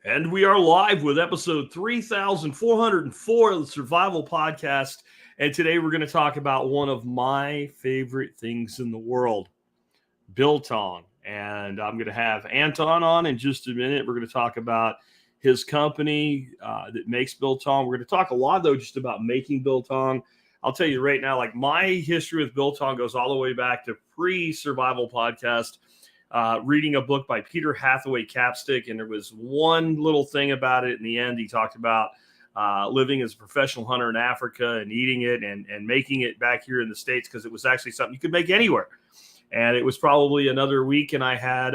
And we are live with episode 3404 of the Survival Podcast. And today we're going to talk about one of my favorite things in the world, biltong. And I'm going to have Anton on in just a minute. We're going to talk about his company that makes biltong. We're going to talk a lot, though, just about making biltong. I'll tell you right now, like my history with biltong goes all the way back to pre-Survival Podcast. Reading a book by Peter Hathaway Capstick, and there was one little thing about it in the end. He talked about living as a professional hunter in Africa and eating it and making it back here in the States because it was actually something you could make anywhere. And it was probably another week, and I had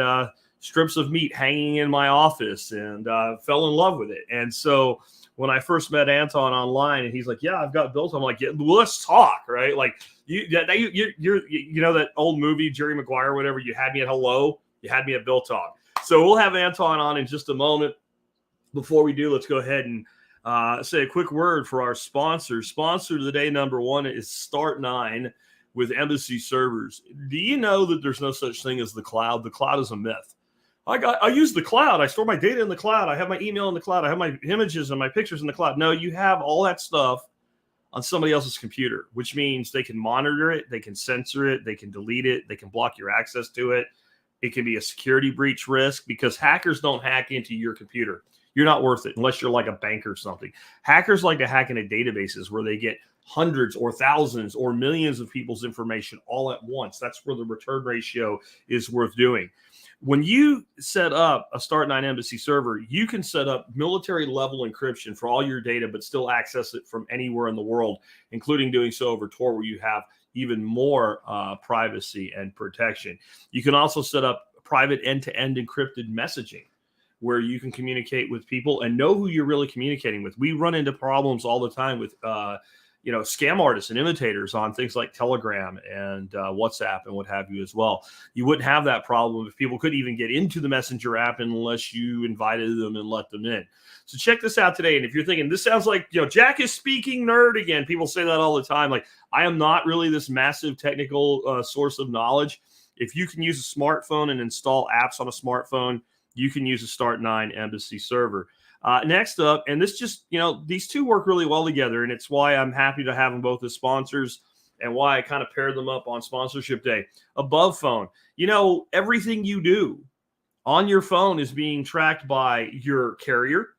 strips of meat hanging in my office and fell in love with it. And so when I first met Anton online, and he's like, "Yeah, I've got biltong," I'm like, "Yeah, well, let's talk," right? Like you know that old movie Jerry Maguire, or whatever. You had me at hello, you had me at biltong. So we'll have Anton on in just a moment. Before we do, let's go ahead and say a quick word for our sponsor. Sponsor today, number one, is Start9 with Embassy Servers. Do you know that there's no such thing as the cloud? The cloud is a myth. I use the cloud. I store my data in the cloud. I have my email in the cloud. I have my images and my pictures in the cloud. No, you have all that stuff on somebody else's computer, which means they can monitor it, they can censor it, they can delete it, they can block your access to it. It can be a security breach risk because hackers don't hack into your computer. You're not worth it unless you're like a bank or something. Hackers like to hack into databases where they get hundreds or thousands or millions of people's information all at once. That's where the return ratio is worth doing. When you set up a Start9 Embassy server, you can set up military level encryption for all your data, but still access it from anywhere in the world, including doing so over Tor, where you have even more privacy and protection. You can also set up private end-to-end encrypted messaging where you can communicate with people and know who you're really communicating with. We run into problems all the time with scam artists and imitators on things like Telegram and WhatsApp and what have you as well. You wouldn't have that problem if people could even get into the Messenger app unless you invited them and let them in. So check this out today. And if you're thinking, this sounds like, Jack is speaking nerd again. People say that all the time. Like, I am not really this massive technical source of knowledge. If you can use a smartphone and install apps on a smartphone, you can use a Start9 Embassy server. Next up, and this just, these two work really well together, and it's why I'm happy to have them both as sponsors and why I kind of paired them up on sponsorship day. Above phone, everything you do on your phone is being tracked by your carrier,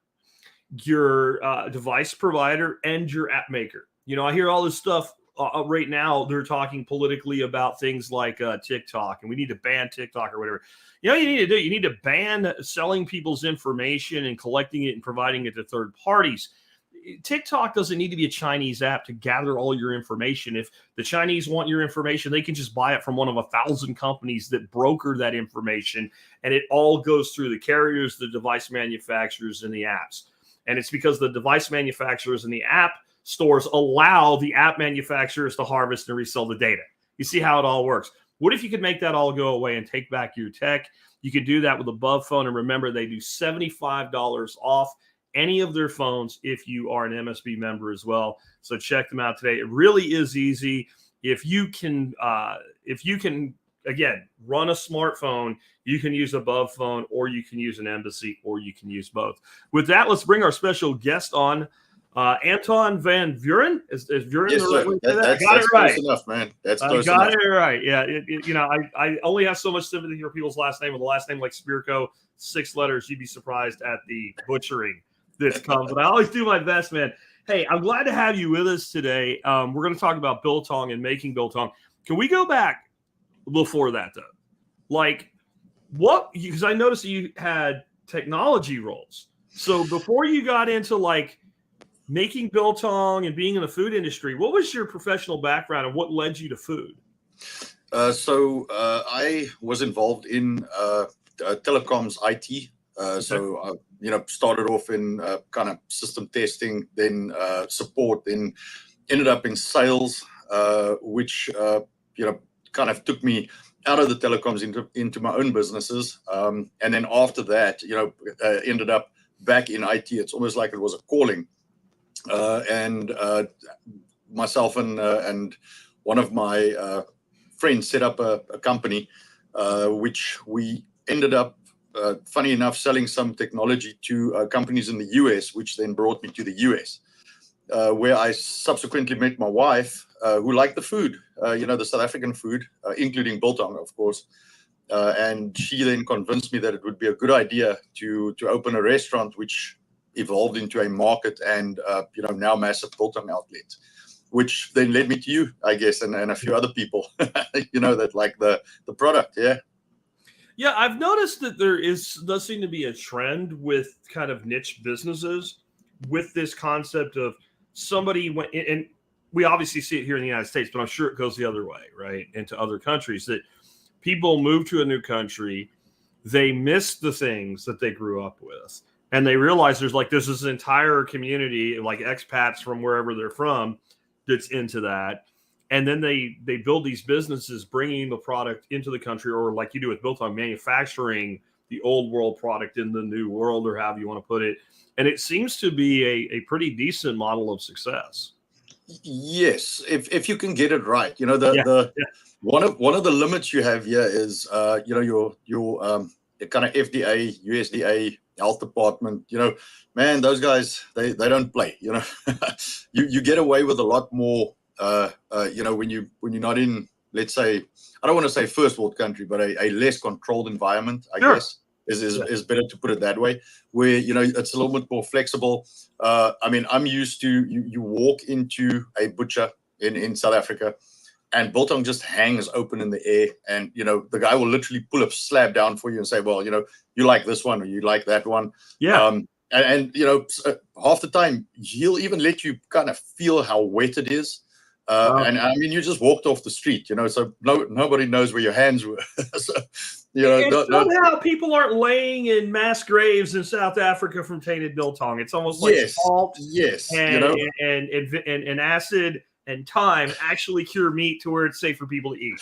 your device provider, and your app maker. I hear all this stuff right now. They're talking politically about things like TikTok, and we need to ban TikTok or whatever. You need to do? You need to ban selling people's information and collecting it and providing it to third parties. TikTok doesn't need to be a Chinese app to gather all your information. If the Chinese want your information, they can just buy it from one of 1,000 companies that broker that information, and it all goes through the carriers, the device manufacturers, and the apps. And it's because the device manufacturers and the app stores allow the app manufacturers to harvest and resell the data. You see how it all works. What if you could make that all go away and take back your tech? You could do that with Above Phone. And remember, they do $75 off any of their phones if you are an MSB member as well. So check them out today. It really is easy. If you can, again, run a smartphone, you can use Above Phone, or you can use an Embassy, or you can use both. With that, let's bring our special guest on. Anton van Vuuren is Vuuren. Yes, sir. I got it right. Close enough, man. That's I close got enough. it right. Yeah. I only have so much sympathy for people's last name. With a last name like Spirko, 6 letters, you'd be surprised at the butchering that comes. But I always do my best, man. Hey, I'm glad to have you with us today. We're going to talk about biltong and making biltong. Can we go back before that, though? Like, what? Because I noticed that you had technology roles. So before you got into like making biltong and being in the food industry, what was your professional background and what led you to food? So I was involved in telecoms IT. So started off in kind of system testing, then support, then ended up in sales, which kind of took me out of the telecoms into my own businesses. And then after that, ended up back in IT. It's almost like it was a calling. And myself and one of my friends set up a company, which we ended up funny enough, selling some technology to companies in the US, which then brought me to the US, where I subsequently met my wife, who liked the food, the South African food, including biltong, of course. And she then convinced me that it would be a good idea to open a restaurant, which evolved into a market and, now massive biltong outlet, which then led me to you, I guess, and a few other people, that like the product. Yeah. Yeah, I've noticed that does seem to be a trend with kind of niche businesses with this concept of somebody went, and we obviously see it here in the United States, but I'm sure it goes the other way, right? Into other countries, that people move to a new country, they miss the things that they grew up with, and they realize there's this entire community, like expats from wherever they're from, that's into that. And then they build these businesses bringing the product into the country, or like you do with Biltong, manufacturing the old world product in the new world, or however you want to put it. And it seems to be a pretty decent model of success. Yes, if you can get it right. One of the limits you have here is your kind of FDA, USDA, health department. Man, those guys, they don't play. You get away with a lot more. When you're not in, let's say, I don't want to say first world country, but a less controlled environment, I guess is better to put it that way, where it's a little bit more flexible. I'm used to you walk into a butcher in South Africa, and biltong just hangs open in the air, and the guy will literally pull a slab down for you and say, well, you like this one or you like that one. And half the time he'll even let you kind of feel how wet it is. And I mean, you just walked off the street, so nobody knows where your hands were. So, somehow people aren't laying in mass graves in South Africa from tainted biltong. It's almost like salt, and acid and thyme actually cure meat to where it's safe for people to eat.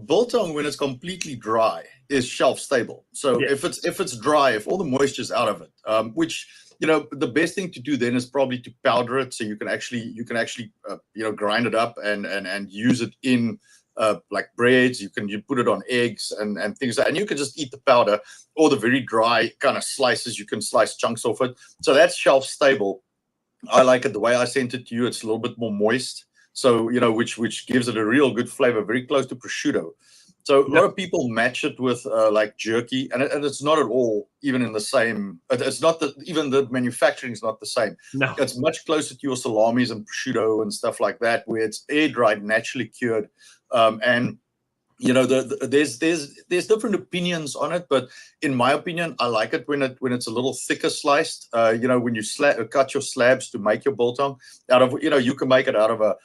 Biltong, when it's completely dry, is shelf stable. So if it's dry, if all the moisture's out of it, which the best thing to do then is probably to powder it, so you can actually grind it up and use it in like breads. You put it on eggs and things like that, and you can just eat the powder, or the very dry kind of slices. You can slice chunks off it, so that's shelf stable. I like it the way I sent it to you. It's a little bit more moist, so which gives it a real good flavor, very close to prosciutto. So a lot of people match it with like jerky, and it's not at all even in the same. It's not even the manufacturing is not the same. No, it's much closer to your salamis and prosciutto and stuff like that, where it's air dried, naturally cured, and there's different opinions on it, but in my opinion, I like it when it's a little thicker sliced. When you cut your slabs to make your biltong out of, you can make it out of a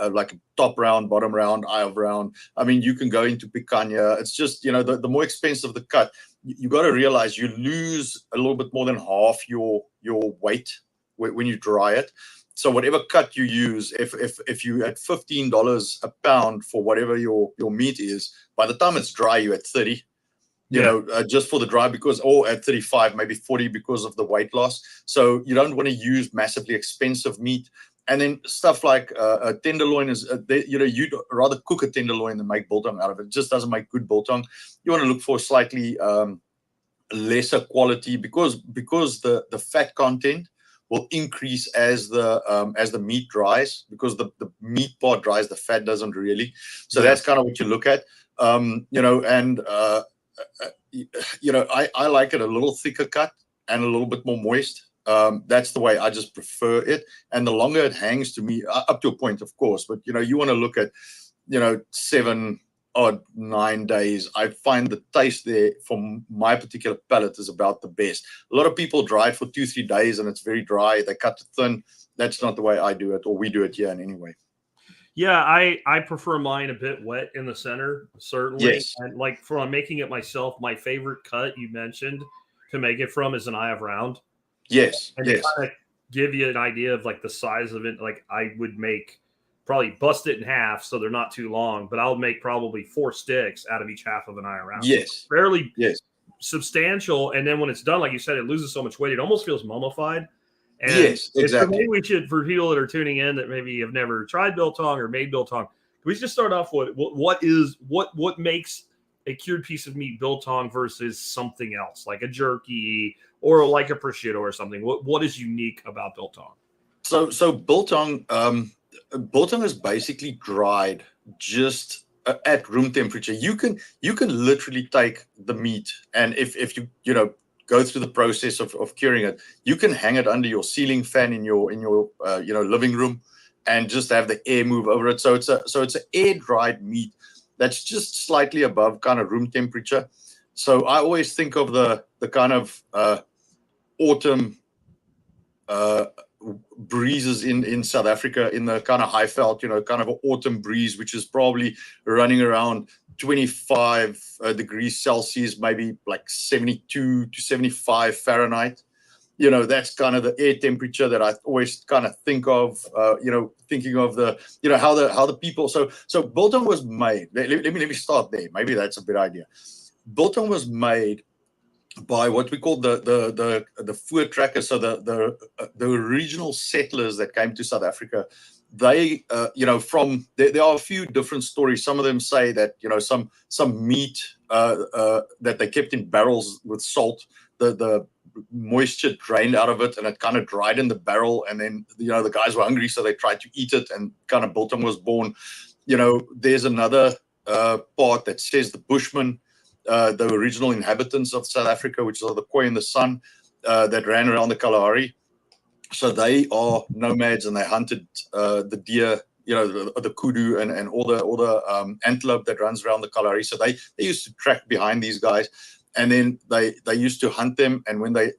like a top round, bottom round, eye of round. I mean, you can go into picanha. It's just the more expensive the cut, you got to realize you lose a little bit more than half your weight when you dry it. So whatever cut you use, if you at $15 a pound for whatever your meat is, by the time it's dry, you're at 30, just for the dry, or at 35, maybe 40 because of the weight loss. So you don't want to use massively expensive meat. And then stuff like a tenderloin is, you'd rather cook a tenderloin than make biltong out of it. It just doesn't make good biltong. You want to look for slightly lesser quality because the fat content will increase as the meat dries, because the meat part dries, the fat doesn't really. So that's kind of what you look at. I like it a little thicker cut and a little bit more moist. That's the way I just prefer it. And the longer it hangs, to me, up to a point, of course, but you want to look at 7 or 9 days. I find the taste there from my particular palate is about the best. A lot of people dry it for 2-3 days and it's very dry. They cut it thin. That's not the way I do it, or we do it here in any way. Yeah, I prefer mine a bit wet in the center, certainly. Yes. And like for making it myself, my favorite cut you mentioned to make it from is an eye of round. Yes. And to kind of give you an idea of like the size of it, like I would probably bust it in half so they're not too long, but I'll make probably 4 sticks out of each half of an eye around. Yes. Fairly substantial. And then when it's done, like you said, it loses so much weight. It almost feels mummified. And yes, exactly. Maybe we should, for people that are tuning in that maybe have never tried biltong or made biltong, can we just start off with what makes a cured piece of meat biltong versus something else, like a jerky or like a prosciutto or something? What is unique about biltong? So biltong is basically dried just at room temperature. You can literally take the meat, and if you go through the process of curing it, you can hang it under your ceiling fan in your living room, and just have the air move over it. So it's an air dried meat that's just slightly above kind of room temperature. So I always think of the kind of autumn breezes in South Africa, in the kind of Highveld, kind of an autumn breeze, which is probably running around 25 degrees Celsius, maybe like 72 to 75 Fahrenheit. That's kind of the air temperature that I always kind of think of, thinking of the, how the people. So biltong was made. Let me start there. Maybe that's a good idea. Biltong was made by what we call the voortrekkers. So the original settlers that came to South Africa. They, there are a few different stories. Some of them say that some meat that they kept in barrels with salt, the moisture drained out of it, and it kind of dried in the barrel. And then the guys were hungry, so they tried to eat it, and kind of biltong was born. There's another part that says the Bushmen, the original inhabitants of South Africa, which are the Khoi and the San, that ran around the Kalahari. So they are nomads, and they hunted the deer, the kudu, and all the antelope that runs around the Kalahari. So they used to track behind these guys, and then they used to hunt them. And when they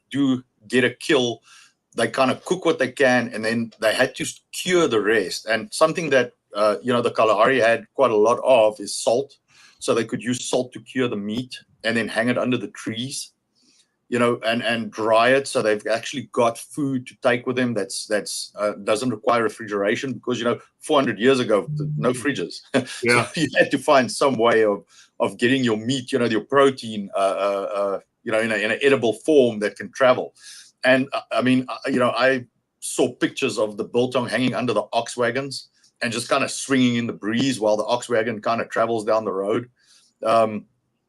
do get a kill, they kind of cook what they can, and then they had to cure the rest. And something that the Kalahari had quite a lot of is salt. So they could use salt to cure the meat, and then hang it under the trees, and dry it. So they've actually got food to take with them that's doesn't require refrigeration, because 400 years ago, no fridges. Yeah. So you had to find some way of getting your meat, your protein, in an edible form that can travel. And I saw pictures of the biltong hanging under the ox wagons and just kind of swinging in the breeze while the ox wagon kind of travels down the road. That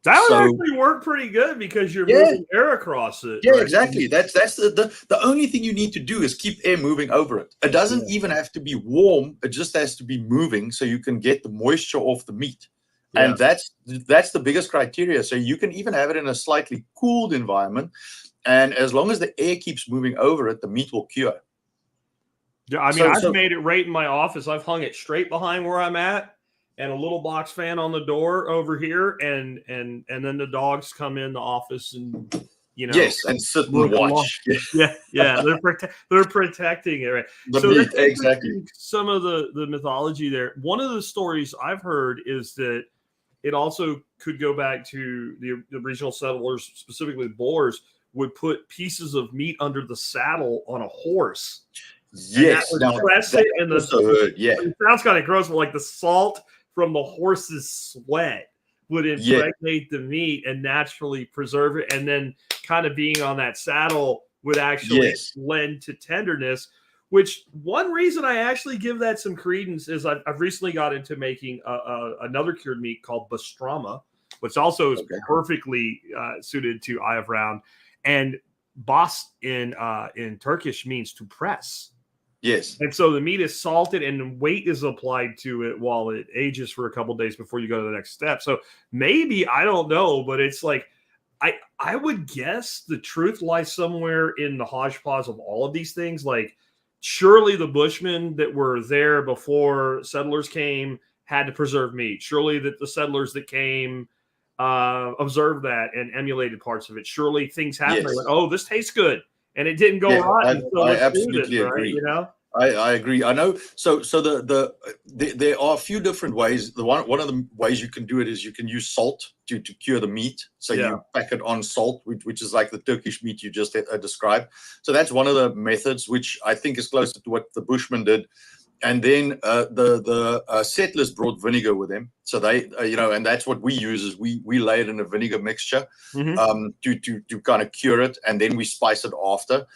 would actually work pretty good, because you're moving air across it. Yeah, right? exactly. That's the only thing you need to do is keep air moving over it. It doesn't even have to be warm. It just has to be moving, so you can get the moisture off the meat. Yeah. And that's the biggest criteria. So you can even have it in a slightly cooled environment, and as long as the air keeps moving over it, the meat will cure. Yeah, I've made it right in my office. I've hung it straight behind where I'm at, and a little box fan on the door over here, and then the dogs come in the office, and yes, and sit and watch. Yeah, they're protecting it, right? The meat, exactly. Some of the mythology there. One of the stories I've heard is that it also could go back to the original settlers, specifically the Boers, would put pieces of meat under the saddle on a horse. Yes, it sounds kind of gross, but like the salt from the horse's sweat would impregnate the meat and naturally preserve it, and then kind of being on that saddle would actually lend to tenderness. Which, one reason I actually give that some credence is I've recently got into making another cured meat called pastrama, which also is perfectly suited to eye of round. And bas in Turkish means to press. Yes. And so the meat is salted and weight is applied to it while it ages for a couple of days before you go to the next step. So maybe, I don't know, but it's like, I would guess the truth lies somewhere in the hodgepodge of all of these things. Like, surely the Bushmen that were there before settlers came had to preserve meat. Surely that the settlers that came observed that and emulated parts of it. Surely things happened. Like, oh, this tastes good. And it didn't go rotten. I absolutely agree. Right? I agree. I know. So there are a few different ways. One of the ways you can do it is you can use salt to cure the meat. So you pack it on salt, which is like the Turkish meat you just described. So that's one of the methods, which I think is closer to what the Bushmen did. And then the settlers brought vinegar with them. So they, and that's what we use, is we lay it in a vinegar mixture to kind of cure it, and then we spice it after.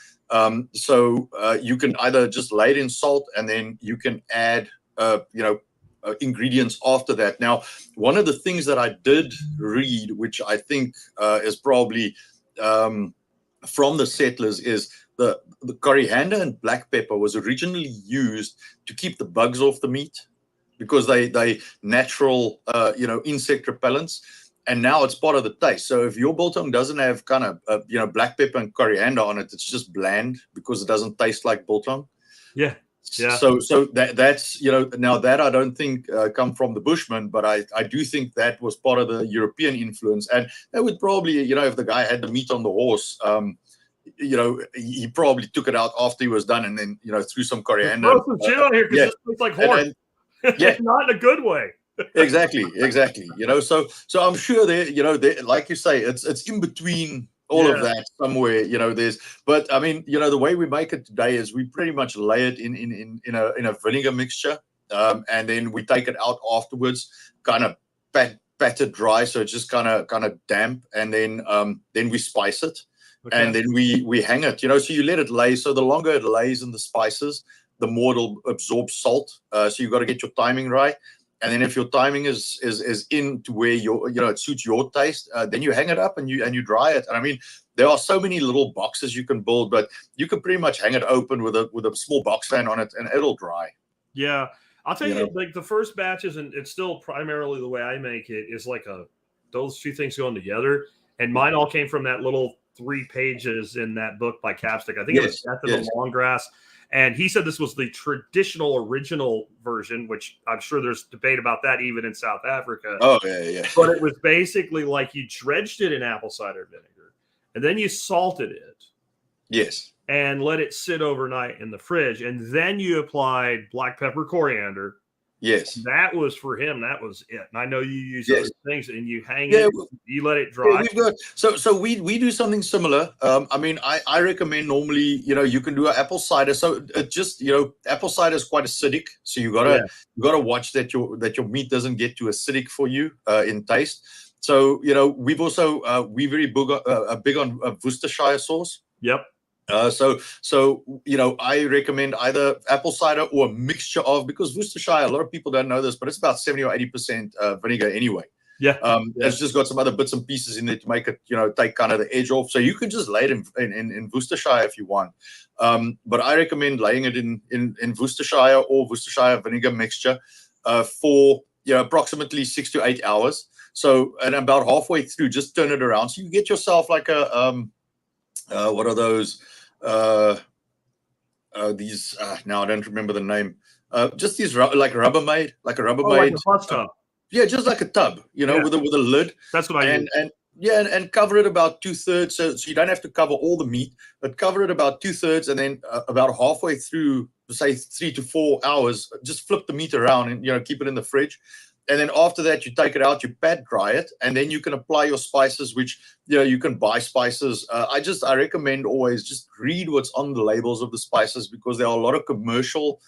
So you can either just lay it in salt, and then you can add, ingredients after that. Now, one of the things that I did read, which I think is probably from the settlers, is the coriander and black pepper was originally used to keep the bugs off the meat because they natural insect repellents. And now it's part of the taste. So if your biltong doesn't have kind of black pepper and coriander on it, it's just bland because it doesn't taste like biltong. Yeah. So that's now that I don't think come from the Bushmen, but I do think that was part of the European influence. And that would probably if the guy had the meat on the horse, he probably took it out after he was done, and then threw some coriander. Throw some shit on here because it tastes like horse. Not in a good way. Exactly. So I'm sure they like you say, it's in between all of that somewhere. But I mean, the way we make it today is we pretty much lay it in a vinegar mixture, and then we take it out afterwards, kind of pat it dry, so it's just kind of damp, and then we spice it, and then we hang it. So you let it lay. So the longer it lays in the spices, the more it'll absorb salt. So you got to get your timing right. And then if your timing is in to where it suits your taste, then you hang it up and you dry it. And I mean, there are so many little boxes you can build, but you can pretty much hang it open with a small box fan on it, and it'll dry. Yeah, I'll tell you, like the first batches, and it's still primarily the way I make it is like those two things going together. And mine all came from that little 3 pages in that book by Capstick. I think it was Death of the Long Grass. And he said this was the traditional original version, which I'm sure there's debate about that even in South Africa. Oh, yeah. But it was basically like you dredged it in apple cider vinegar, and then you salted it. Yes. And let it sit overnight in the fridge. And then you applied black pepper, coriander. Yes. That was for him. That was it. And I know you use those things and you hang it, you let it dry. We've got, so we do something similar. I mean, I recommend normally, you can do an apple cider. So it just, apple cider is quite acidic. So you gotta watch that your meat doesn't get too acidic for you in taste. So, we've also, we're very big on Worcestershire sauce. Yep. So I recommend either apple cider or a mixture of, because Worcestershire, a lot of people don't know this, but it's about 70 or 80% vinegar anyway. Yeah. It's just got some other bits and pieces in it to make it, take kind of the edge off. So you can just lay it in Worcestershire if you want. But I recommend laying it in Worcestershire or Worcestershire vinegar mixture for approximately 6 to 8 hours. So, and about halfway through, just turn it around. So you get yourself like a what are those? These now I don't remember the name. Just these like a Rubbermaid. Like a bus tub. Yeah, just like a tub, with a lid. That's what I use. And cover it about 2/3, so you don't have to cover all the meat, but cover it about 2/3, and then about halfway through, say 3 to 4 hours, just flip the meat around and keep it in the fridge. And then after that, you take it out, you pat dry it, and then you can apply your spices, which, you can buy spices. I recommend always just read what's on the labels of the spices, because there are a lot of commercially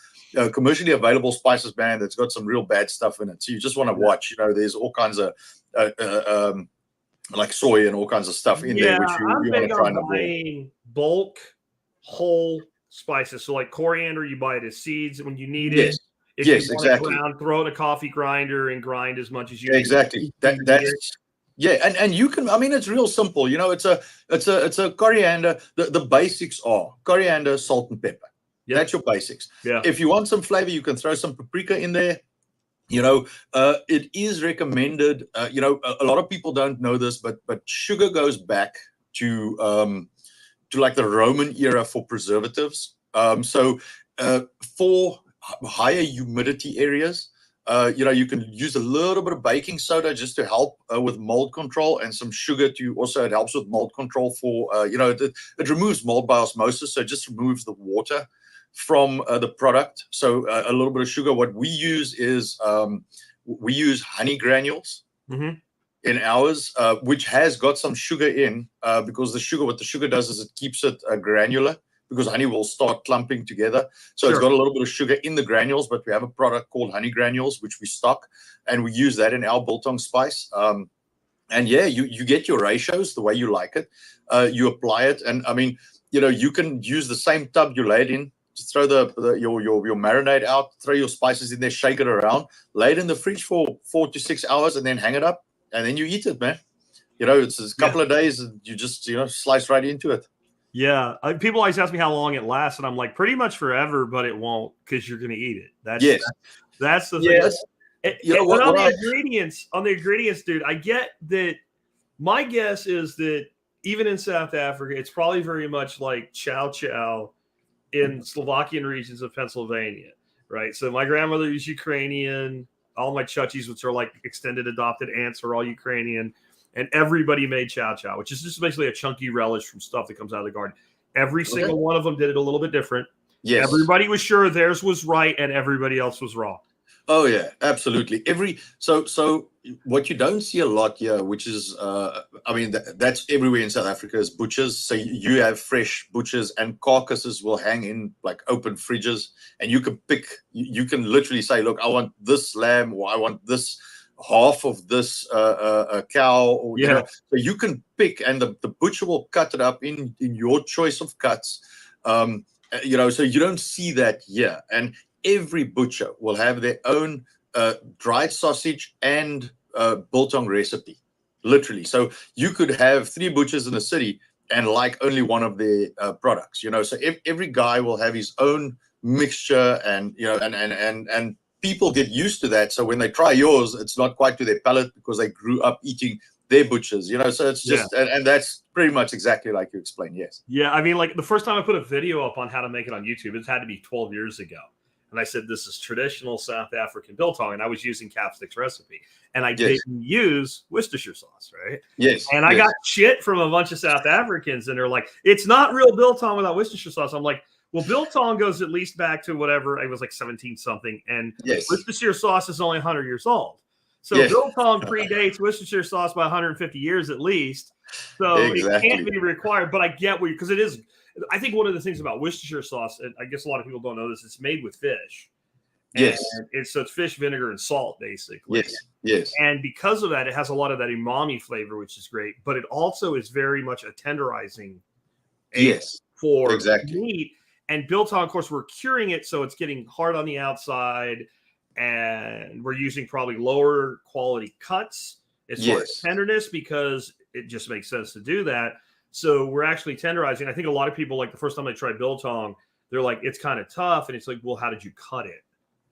available spices, man, that's got some real bad stuff in it. So you just want to watch, there's all kinds of, like soy and all kinds of stuff in there, which you want to try and avoid. Bulk, whole spices. So like coriander, you buy it as seeds when you need it. If you want exactly. It ground, throw it in a coffee grinder and grind as much as you exactly. need. That's and you can. I mean, it's real simple. It's a coriander. The basics are coriander, salt, and pepper. Yep. That's your basics. Yeah. If you want some flavor, you can throw some paprika in there. It is recommended. A lot of people don't know this, but sugar goes back to like the Roman era for preservatives. For higher humidity areas, you can use a little bit of baking soda just to help with mold control, and some sugar to also, it helps with mold control for it removes mold by osmosis, so it just removes the water from the product. So a little bit of sugar. What we use is we use honey granules in ours, which has got some sugar in, because what the sugar does is it keeps it granular, because honey will start clumping together. So It's got a little bit of sugar in the granules, but we have a product called honey granules, which we stock, and we use that in our biltong spice. You get your ratios the way you like it. You apply it. And I mean, you can use the same tub you lay it in. throw your marinade out, throw your spices in there, shake it around, lay it in the fridge for 4 to 6 hours, and then hang it up, and then you eat it, man. It's a couple of days, and you just slice right into it. Yeah, people always ask me how long it lasts, and I'm like, pretty much forever, but it won't, because you're going to eat it. That's the thing. Yes. On the ingredients, dude, I get that. My guess is that even in South Africa, it's probably very much like chow chow in Slovakian regions of Pennsylvania, right? So my grandmother is Ukrainian. All my chuchis, which are like extended adopted aunts, are all Ukrainian. And everybody made chow chow, which is just basically a chunky relish from stuff that comes out of the garden. Every single one of them did it a little bit different. Yes. Everybody was sure theirs was right and everybody else was wrong. Oh yeah, absolutely. So what you don't see a lot here, which is, that's everywhere in South Africa, is butchers. So you have fresh butchers, and carcasses will hang in like open fridges, and you can pick. You can literally say, look, I want this lamb, or I want this half of this cow, or so you can pick, and the butcher will cut it up in your choice of cuts. So you don't see that here, and every butcher will have their own dried sausage and biltong recipe, literally. So you could have 3 butchers in a city and like only one of their products. So every guy will have his own mixture, and and people get used to that. So when they try yours, it's not quite to their palate because they grew up eating their butchers. So it's just and that's pretty much exactly like you explained. Yes. Yeah, I mean, like the first time I put a video up on how to make it on YouTube, it had to be 12 years ago. And I said, this is traditional South African biltong. And I was using Capstick's recipe. And I didn't use Worcestershire sauce, right? Yes. And I got shit from a bunch of South Africans. And they're like, it's not real biltong without Worcestershire sauce. I'm like, well, biltong goes at least back to whatever. It was like 17 something. And Worcestershire sauce is only 100 years old. So biltong predates Worcestershire sauce by 150 years at least. So it can't be required. But I get where because it is. I think one of the things about Worcestershire sauce, and I guess a lot of people don't know this, it's made with fish. Yes. So it's fish, vinegar, and salt, basically. Yes. And because of that, it has a lot of that umami flavor, which is great. But it also is very much a tenderizing for meat. And biltong, of course, we're curing it, so it's getting hard on the outside. And we're using probably lower quality cuts as far as tenderness, because it just makes sense to do that. So we're actually tenderizing. I think a lot of people, like the first time they try biltong, they're like, it's kind of tough. And it's like, well, how did you cut it?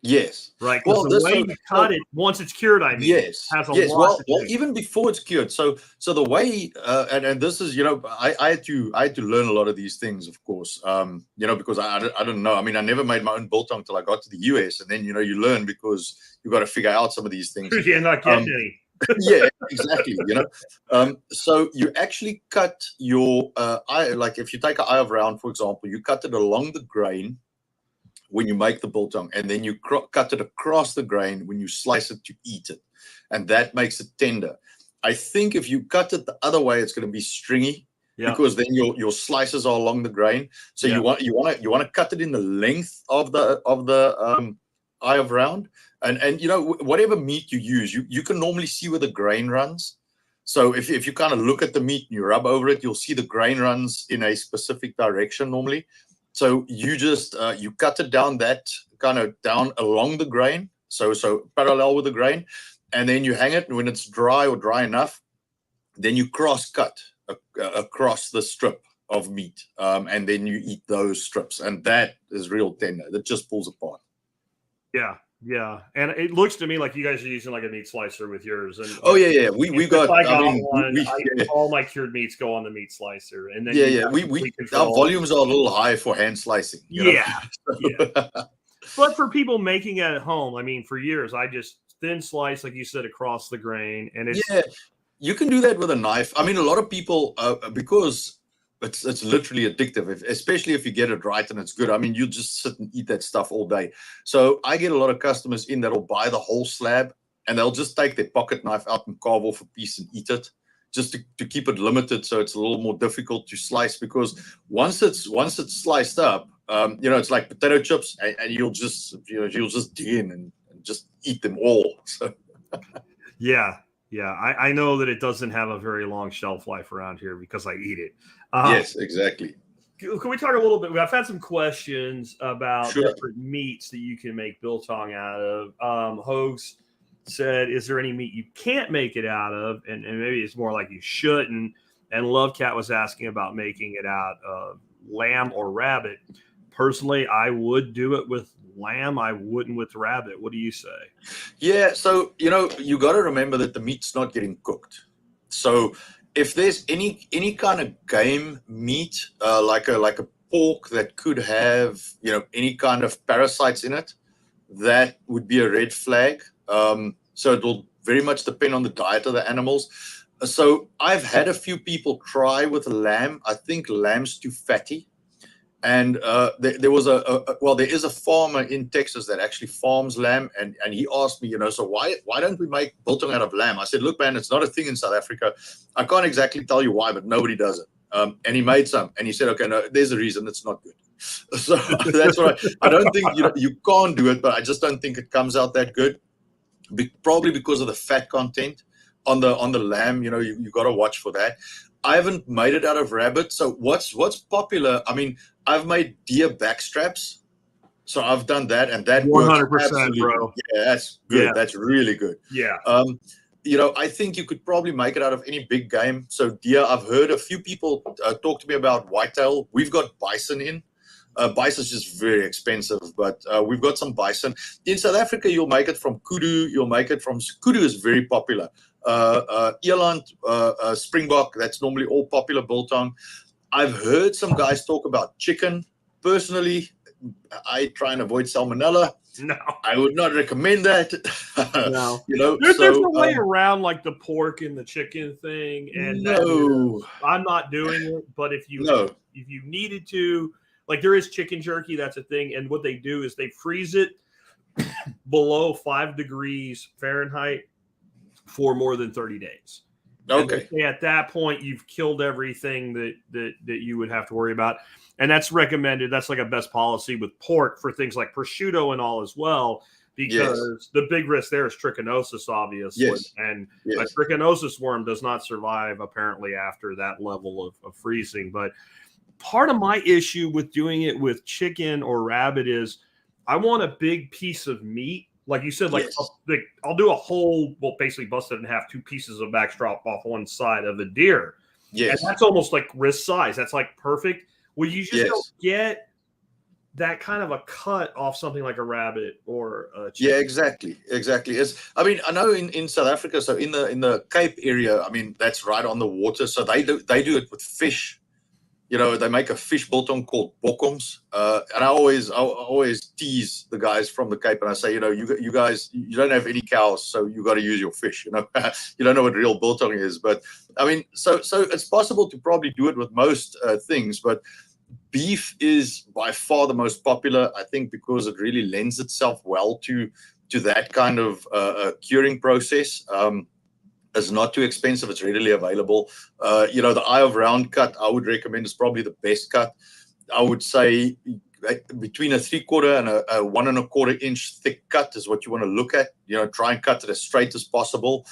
Yes. Right. Well, the way you cut it, once it's cured, I mean, has a lot. Well, even before it's cured. So the way, and this is, I had to learn a lot of these things, of course, because I don't know. I mean, I never made my own biltong till I got to the US, and then, you learn because you got to figure out some of these things. You're not getting any. Yeah, exactly. So you actually cut your eye, like if you take an eye of round, for example, you cut it along the grain when you make the biltong, and then you cut it across the grain when you slice it to eat it, and that makes it tender. I think if you cut it the other way, it's going to be stringy because then your slices are along the grain. So you want to cut it in the length of the eye of round. And whatever meat you use, you can normally see where the grain runs. So if you kind of look at the meat and you rub over it, you'll see the grain runs in a specific direction normally. So you just you cut it down down along the grain, so parallel with the grain, and then you hang it. And when it's dry or dry enough, then you cross cut across the strip of meat, and then you eat those strips, and that is real tender. That just pulls apart. Yeah, and it looks to me like you guys are using like a meat slicer with yours. And we've got. All my cured meats go on the meat slicer, and then our volumes are a little high for hand slicing. But for people making it at home, I mean, for years I just thin slice, like you said, across the grain, and it's you can do that with a knife. I mean, a lot of people because. It's literally addictive, especially if you get it right and it's good. I mean, you just sit and eat that stuff all day. So I get a lot of customers in that'll buy the whole slab, and they'll just take their pocket knife out and carve off a piece and eat it, just to keep it limited, so it's a little more difficult to slice. Because once it's sliced up, it's like potato chips, and you'll just dig in and just eat them all. So. Yeah, I know that it doesn't have a very long shelf life around here because I eat it. Yes, exactly. Can we talk a little bit? I've had some questions about Sure. different meats that you can make biltong out of. Hoax said, "Is there any meat you can't make it out of?" And maybe it's more like you shouldn't. And Lovecat was asking about making it out of lamb or rabbit. Personally, I would do it with lamb. I wouldn't with rabbit. What do you say? Yeah, so you got to remember that the meat's not getting cooked. So if there's any kind of game meat, like a pork that could have any kind of parasites in it, that would be a red flag. So it will very much depend on the diet of the animals. So I've had a few people try with lamb. I think lamb's too fatty. And there was there is a farmer in Texas that actually farms lamb, and he asked me, so why don't we make biltong out of lamb? I said, look, man, it's not a thing in South Africa. I can't exactly tell you why, but nobody does it. And he made some, and he said, okay, no, there's a reason it's not good. So that's what I don't think you can't do it, but I just don't think it comes out that good. Probably because of the fat content on the lamb. You got to watch for that. I haven't made it out of rabbit. So what's popular? I mean, I've made deer back straps. So I've done that, and that 100%, works absolutely. bro. Yeah, that's good. Yeah. That's really good. Yeah. I think you could probably make it out of any big game. So deer, I've heard a few people talk to me about whitetail. We've got bison in. Bison's just very expensive, but we've got some bison. In South Africa, you'll make it from kudu. You'll make it from kudu is very popular. Eland, springbok, that's normally all popular biltong. I've heard some guys talk about chicken. Personally, I try and avoid salmonella. No, I would not recommend that. No, there's a way around like the pork and the chicken thing, and no, I'm not doing it. But if you needed to, like there is chicken jerky, that's a thing, and what they do is they freeze it below 5 degrees Fahrenheit for more than 30 days. Okay. And at that point, you've killed everything that you would have to worry about. And that's recommended. That's like a best policy with pork for things like prosciutto and all as well, because the big risk there is trichinosis, obviously. Yes. And a trichinosis worm does not survive, apparently, after that level of freezing. But part of my issue with doing it with chicken or rabbit is I want a big piece of meat. Like you said, I'll do a whole, basically bust it in half, 2 pieces of backstrap off one side of the deer. Yes. And that's almost like wrist size. That's like perfect. Well, you just don't get that kind of a cut off something like a rabbit or a chicken. Yeah, exactly. I mean, I know in South Africa, so in the Cape area, I mean, that's right on the water. So they do it with fish. They make a fish biltong called bokkums. And I always tease the guys from the Cape, and I say, you guys, you don't have any cows, so you got to use your fish. You don't know what real biltong is. But I mean, so it's possible to probably do it with most things, but beef is by far the most popular, I think, because it really lends itself well to that kind of curing process. It's not too expensive. It's readily available. The eye of round cut, I would recommend, is probably the best cut. I would say between a 3/4 and a 1 1/4 inch thick cut is what you want to look at. Try and cut it as straight as possible.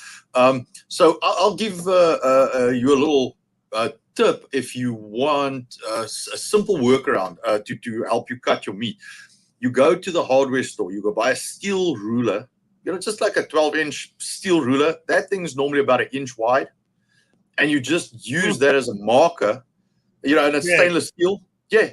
So I'll give you a little tip if you want a simple workaround to help you cut your meat. You go to the hardware store. You go buy a steel ruler. Just like a 12-inch steel ruler. That thing is normally about 1 inch wide. And you just use that as a marker, and it's stainless steel. Yeah.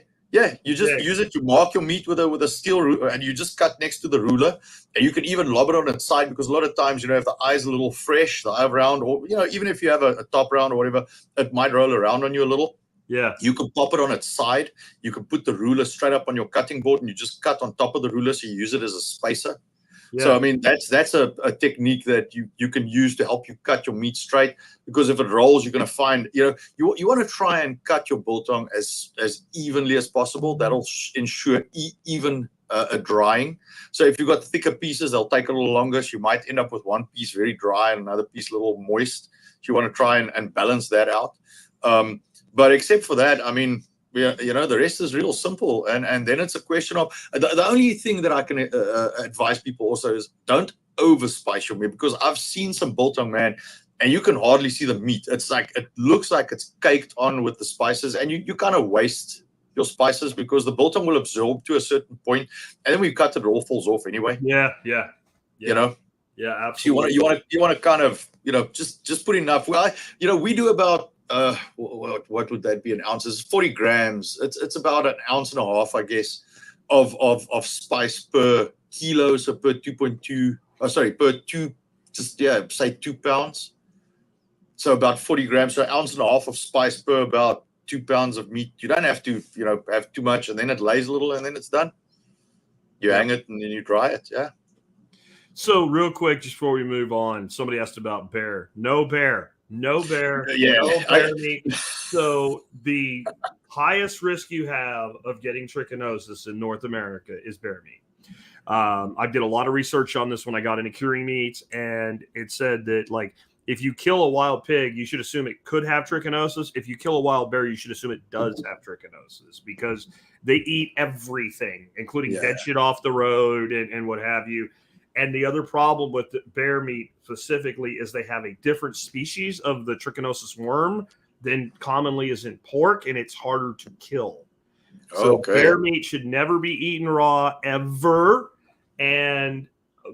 You just use it to mark your meat with a steel ruler, and you just cut next to the ruler. And you can even lob it on its side, because a lot of times, if the eye's a little fresh, the eye round, or, even if you have a top round or whatever, it might roll around on you a little. Yeah. You can pop it on its side. You can put the ruler straight up on your cutting board, and you just cut on top of the ruler, so you use it as a spacer. Yeah. So, I mean, that's a technique that you can use to help you cut your meat straight, because if it rolls, you're going to find, you want to try and cut your biltong as evenly as possible. That'll ensure even drying. So if you've got thicker pieces, they'll take a little longer. So you might end up with one piece very dry and another piece a little moist. So you want to try and balance that out. But except for that, I mean, the rest is real simple. And then it's a question of, the only thing that I can advise people also is don't overspice your meat, because I've seen some biltong, man, and you can hardly see the meat. It's like, it looks like it's caked on with the spices, and you kind of waste your spices, because the biltong will absorb to a certain point, and then when you cut it, it all falls off anyway. Yeah. You know. Yeah, So absolutely. you want to kind of, just put enough. Well, we do about what would that be in ounces? 40 grams. It's about an ounce and a half, I guess, of spice per kilo. So per 2.2. Oh, sorry, per two. Just say 2 pounds. So about 40 grams. So an ounce and a half of spice per about 2 pounds of meat. You don't have to have too much, and then it lays a little, and then it's done. You hang it and then you dry it. Yeah. So real quick, just before we move on, somebody asked about bear. No bear. No bear meat. So the highest risk you have of getting trichinosis in North America is bear meat. I did a lot of research on this when I got into curing meats, and it said that, like, if you kill a wild pig, you should assume it could have trichinosis. If you kill a wild bear, you should assume it does have trichinosis, because they eat everything, including dead shit off the road and what have you. And the other problem with the bear meat specifically is they have a different species of the trichinosis worm than commonly is in pork, and it's harder to kill. So bear meat should never be eaten raw, ever. And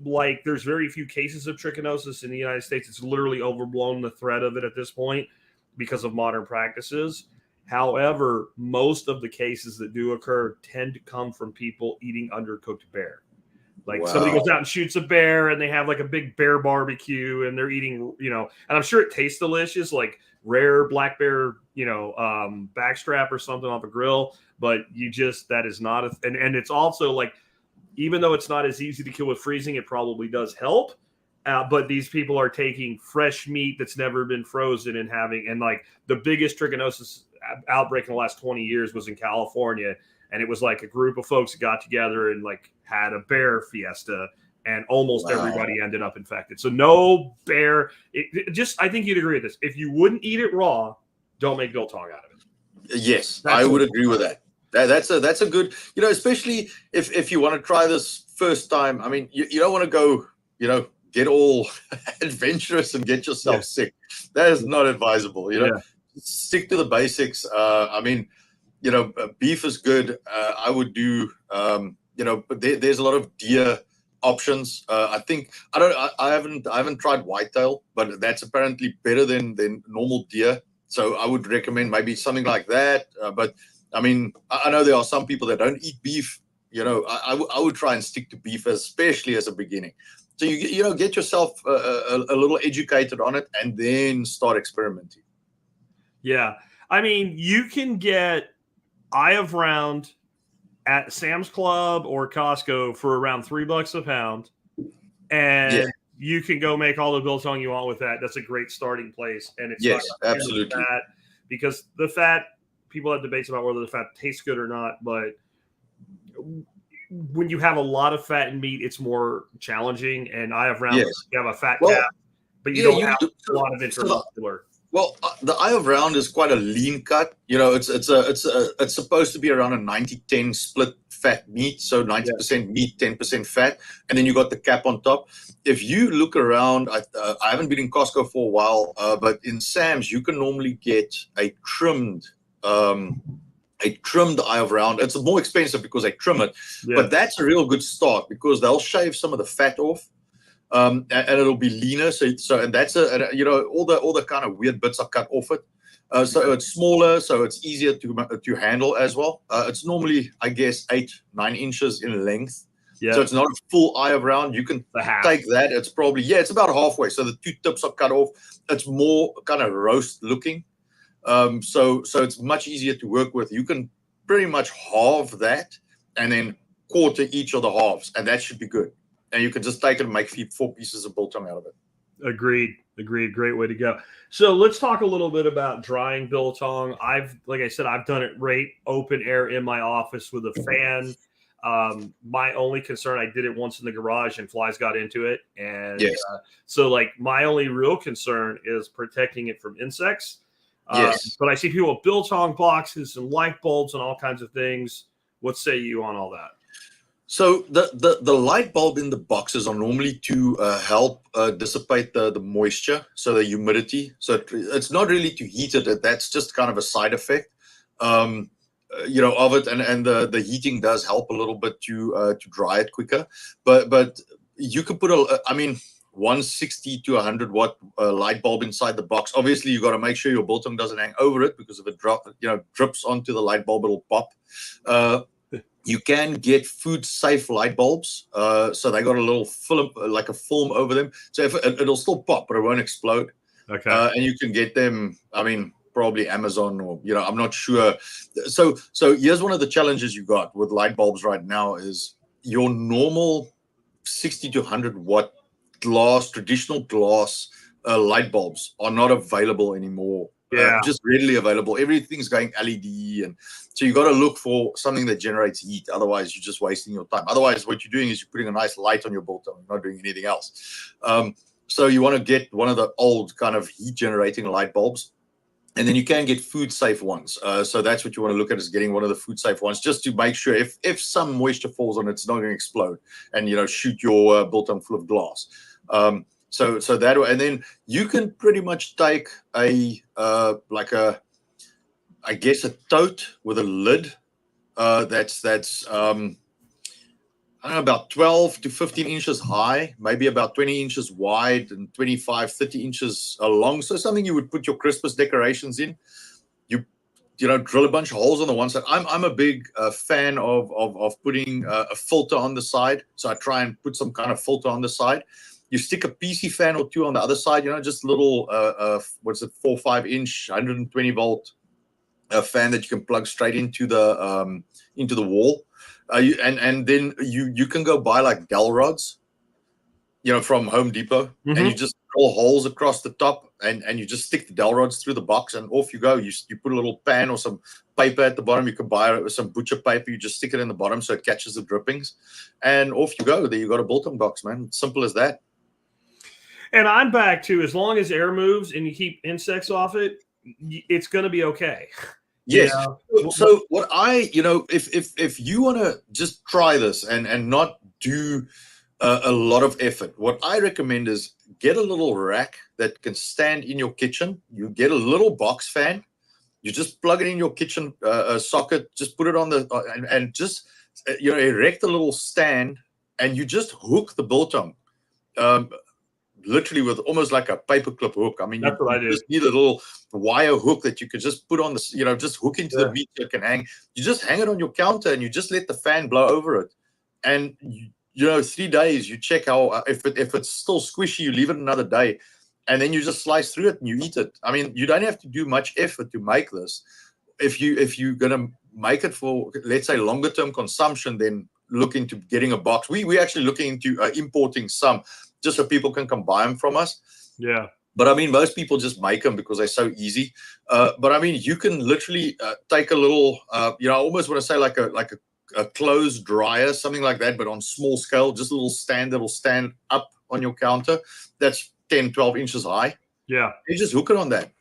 like, there's very few cases of trichinosis in the United States. It's literally overblown the threat of it at this point because of modern practices. However, most of the cases that do occur tend to come from people eating undercooked bear. Like, somebody goes out and shoots a bear, and they have like a big bear barbecue, and they're eating, and I'm sure it tastes delicious, like rare black bear, backstrap or something off a grill. But that is not and it's also like, even though it's not as easy to kill with freezing, it probably does help. But these people are taking fresh meat that's never been frozen and like, the biggest trichinosis outbreak in the last 20 years was in California. And it was like a group of folks that got together and like had a bear fiesta, and almost everybody ended up infected. So no bear. I think you'd agree with this. If you wouldn't eat it raw, don't make biltong out of it. Yes, I would agree with that. That's a good, especially if you want to try this first time. I mean, you don't want to go, get all adventurous and get yourself sick. That is not advisable. Stick to the basics. I mean, beef is good. I would do, but there's a lot of deer options. I think I haven't tried whitetail, but that's apparently better than normal deer. So I would recommend maybe something like that. But I mean, I know there are some people that don't eat beef. I would try and stick to beef, especially as a beginning. So you get yourself a little educated on it, and then start experimenting. Yeah, I mean, you can get eye of round at Sam's Club or Costco for around $3 a pound, and you can go make all the biltong you want with that. That's a great starting place, and it's absolutely fat, because the fat, people have debates about whether the fat tastes good or not, but when you have a lot of fat in meat, it's more challenging. And eye of round, you have a fat cap, but you don't have a lot of intramuscular. Well, the eye of round is quite a lean cut. It's supposed to be around a 90-10 split fat meat. So 90% meat, 10% fat. And then you got the cap on top. If you look around, I haven't been in Costco for a while, but in Sam's, you can normally get a trimmed eye of round. It's more expensive because they trim it. But that's a real good start, because they'll shave some of the fat off. And it'll be leaner. So and that's all the kind of weird bits are cut off it. So it's smaller, so it's easier to handle as well. It's normally, I guess, 8-9 inches in length. So it's not a full eye of round. You can take that. It's probably it's about halfway. So the two tips are cut off. It's more kind of roast looking. So it's much easier to work with. You can pretty much halve that and then quarter each of the halves, and that should be good. And you can just take it and make 4 pieces of biltong out of it. Agreed. Great way to go. So let's talk a little bit about drying biltong. Like I said, I've done it right open air in my office with a fan. My only concern, I did it once in the garage and flies got into it. And so like, my only real concern is protecting it from insects. But I see people with biltong boxes and light bulbs and all kinds of things. What say you on all that? So the light bulb in the boxes are normally to help dissipate the moisture, so the humidity. So it's not really to heat it. That's just kind of a side effect. of it, and the heating does help a little bit to dry it quicker. But you can put 160 to 100 watt light bulb inside the box. Obviously, you got to make sure your biltong doesn't hang over it, because if it drips onto the light bulb, it'll pop. You can get food safe light bulbs, so they got a little film, like a film over them, so if it'll still pop, but it won't explode. Okay. And you can get them, probably Amazon, or I'm not sure. So here's one of the challenges you got with light bulbs right now is your normal 60 to 100 watt traditional glass light bulbs are not available anymore. Yeah. Just readily available. Everything's going LED, and so you got to look for something that generates heat. Otherwise, you're just wasting your time. Otherwise, what you're doing is you're putting a nice light on your biltong. You're not doing anything else. So you want to get one of the old kind of heat generating light bulbs, and then you can get food safe ones. So that's what you want to look at, is getting one of the food safe ones, just to make sure if some moisture falls on it, it's not going to explode and shoot your biltong full of glass. So that way, and then you can pretty much take a tote with a lid that's I don't know, about 12 to 15 inches high, maybe about 20 inches wide and 25, 30 inches long. So something you would put your Christmas decorations in. You drill a bunch of holes on the one side. I'm a big fan of putting a filter on the side. So I try and put some kind of filter on the side. You stick a PC fan or two on the other side, just little, 4 or 5 inch, 120 volt fan that you can plug straight into the wall. And then you can go buy like dowel rods, from Home Depot, and you just drill holes across the top, and you just stick the dowel rods through the box, and off you go. You put a little pan or some paper at the bottom. You can buy some butcher paper. You just stick it in the bottom so it catches the drippings, and off you go. There you got a biltong box, man. It's simple as that. And I'm back to, as long as air moves and you keep insects off it, it's going to be okay. Yes. Yeah. So what if you want to just try this and not do a lot of effort, what I recommend is get a little rack that can stand in your kitchen. You get a little box fan. You just plug it in your kitchen socket. Just put it on and just erect a little stand, and you just hook the biltong. Literally with almost like a paperclip hook. That's what I do. Just need a little wire hook that you could just put on this, just hook into the meat. It can hang. You just hang it on your counter, and you just let the fan blow over it. And 3 days, you check how if it's still squishy, you leave it another day, and then you just slice through it and you eat it. You don't have to do much effort to make this. If you're gonna make it for, let's say, longer term consumption, then look into getting a box. We're actually looking into importing some, just so people can come buy them from us. Yeah. But most people just make them because they're so easy. But you can literally take a little, I almost want to say like a clothes dryer, something like that, but on small scale, just a little stand that will stand up on your counter. That's 10, 12 inches high. Yeah. You just hook it on that,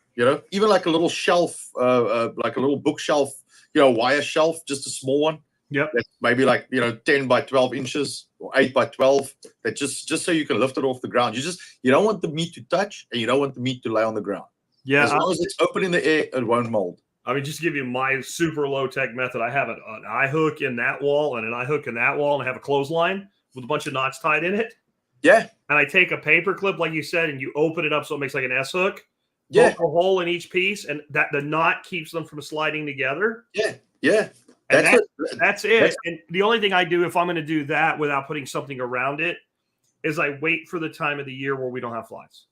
even like a little shelf, like a little bookshelf, wire shelf, just a small one. Yep. That's maybe like 10 by 12 inches or 8 by 12. That just so you can lift it off the ground. You don't want the meat to touch, and you don't want the meat to lay on the ground. Yeah. As long as it's open in the air, it won't mold. Just to give you my super low tech method, I have an eye hook in that wall and an eye hook in that wall, and I have a clothesline with a bunch of knots tied in it. Yeah. And I take a paper clip, like you said, and you open it up so it makes like an S hook. Yeah. Poke a hole in each piece, and that the knot keeps them from sliding together. Yeah. Yeah. That's it. And the only thing I do if I'm going to do that without putting something around it is I wait for the time of the year where we don't have flies.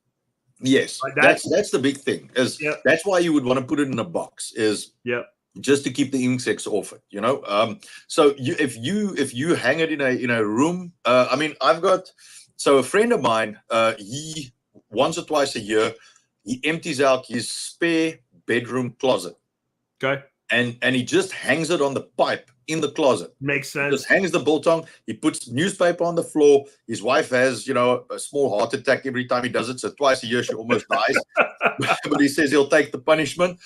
Yes, that's the big thing. That's why you would want to put it in a box. Just to keep the insects off it. So if you hang it in a room, I've got a friend of mine. He once or twice a year he empties out his spare bedroom closet. Okay. And he just hangs it on the pipe in the closet. Makes sense. Just hangs the biltong. He puts newspaper on the floor. His wife has, a small heart attack every time he does it. So twice a year she almost dies. But he says he'll take the punishment.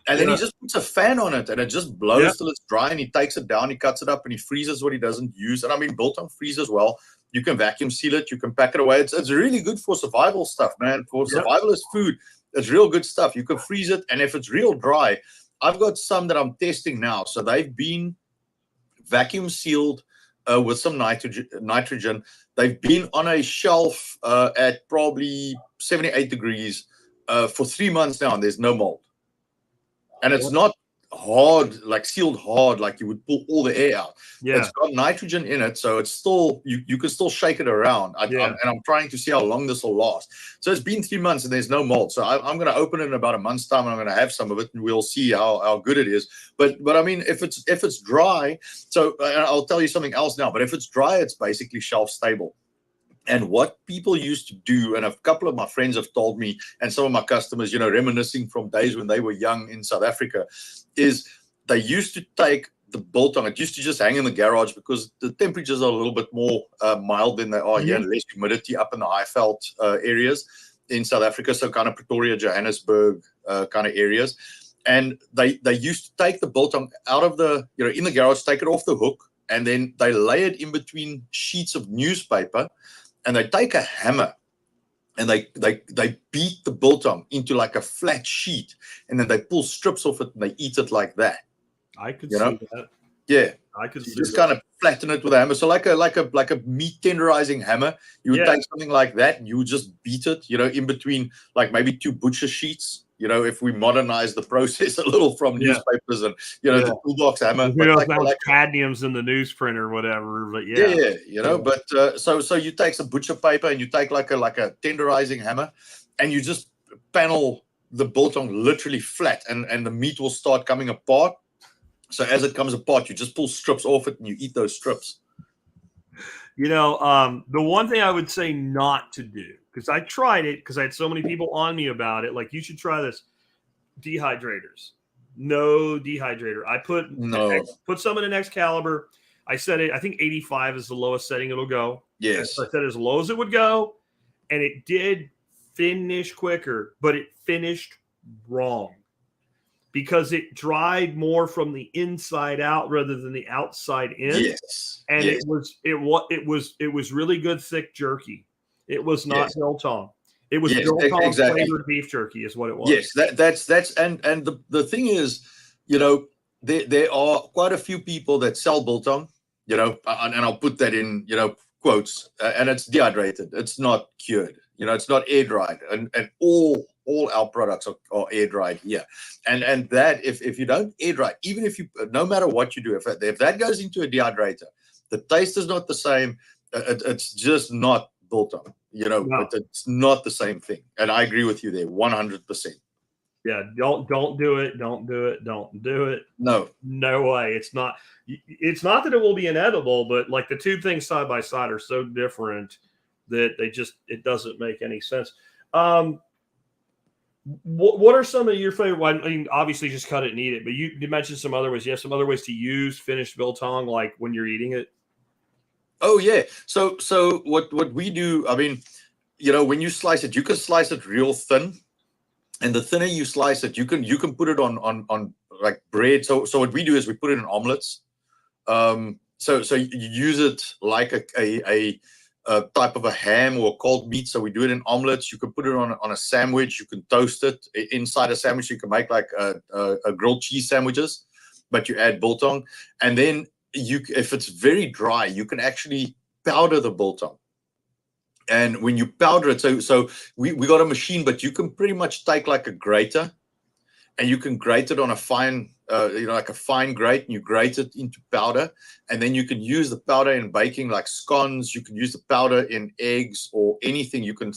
And then he just puts a fan on it, and it just blows till it's dry. And he takes it down, he cuts it up, and he freezes what he doesn't use. And biltong freezes well. You can vacuum seal it. You can pack it away. It's really good for survival stuff, man. For survivalist food, it's real good stuff. You can freeze it, and if it's real dry, I've got some that I'm testing now. So they've been vacuum sealed with some nitrogen. They've been on a shelf at probably 78 degrees for 3 months now, and there's no mold. And it's not hard, like sealed hard, like you would pull all the air out. Yeah. It's got nitrogen in it, so it's still, you can still shake it around. I'm trying to see how long this will last. So it's been 3 months and there's no mold. So I'm going to open it in about a month's time, and I'm going to have some of it, and we'll see how good it is. But I mean, if it's dry, so I'll tell you something else now. But if it's dry, it's basically shelf stable. And what people used to do, and a couple of my friends have told me, and some of my customers, reminiscing from days when they were young in South Africa, is they used to take the biltong. It used to just hang in the garage because the temperatures are a little bit more mild than they are here, and less humidity up in the Highveld areas in South Africa, so kind of Pretoria, Johannesburg kind of areas. And they used to take the biltong out of the, in the garage, take it off the hook, and then they lay it in between sheets of newspaper. And they take a hammer and they beat the biltong into like a flat sheet, and then they pull strips off it and they eat it like that. I could see that. Yeah, I could see just kind of flatten it with a hammer. So like a meat tenderizing hammer, you would take something like that and you would just beat it, in between like maybe 2 butcher sheets. If we modernize the process a little from newspapers and the toolbox hammer, who knows how much cadmium's in the newsprint or whatever, but but so you take some butcher paper and you take like a tenderizing hammer, and you just panel the biltong literally flat, and the meat will start coming apart. So as it comes apart, you just pull strips off it and you eat those strips. The one thing I would say not to do, because I tried it, because I had so many people on me about it, like, you should try this. Dehydrators. No dehydrator. I put some in an Excalibur. I set it, I think 85 is the lowest setting it'll go. Yes. I set it as low as it would go, and it did finish quicker, but it finished wrong, because it dried more from the inside out rather than the outside in. Yes. And it was really good thick jerky. It was not biltong. It was biltong flavored beef jerky is what it was. Yes, that's and the thing is, there are quite a few people that sell biltong, and I'll put that in, quotes, and it's dehydrated. It's not cured. It's not air dried, and all our products are air dried here. And that if you don't air dry, even if no matter what you do, if that goes into a dehydrator, the taste is not the same. It's just not biltong. It's not the same thing. And I agree with you there 100%. Yeah, don't do it. Don't do it. Don't do it. No way. It's not that it will be inedible, but like the two things side by side are so different that it doesn't make any sense. What are some of your favorite? I mean, obviously just cut it and eat it, but you mentioned some other ways. You have some other ways to use finished biltong, like when you're eating it. Oh yeah. So what we do, I mean, when you slice it, you can slice it real thin, and the thinner you slice it, you can put it on like bread. So what we do is we put it in omelets. So you use it like a type of a ham or cold meat. So we do it in omelets. You can put it on a sandwich. You can toast it inside a sandwich. You can make like a grilled cheese sandwiches, but you add biltong, and then if it's very dry, you can actually powder the biltong. And when you powder it, so we got a machine, but you can pretty much take like a grater, and you can grate it on a fine, like a fine grate, and you grate it into powder, and then you can use the powder in baking, like scones. You can use the powder in eggs or anything. You can,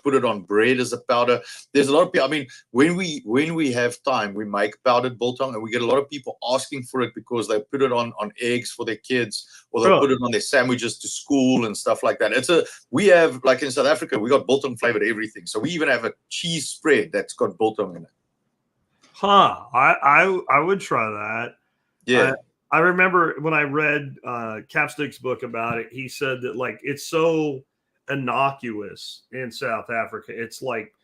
put it on bread as a powder. There's a lot of people. I mean, when we have time, we make powdered biltong, and we get a lot of people asking for it because they put it on eggs for their kids, or they'll put it on their sandwiches to school and stuff like that. We have, like in South Africa, we got biltong flavored everything. So we even have a cheese spread that's got biltong in it. Huh. I would try that. Yeah. I remember when I read Capstick's book about it, he said that like it's so innocuous in South Africa. It's like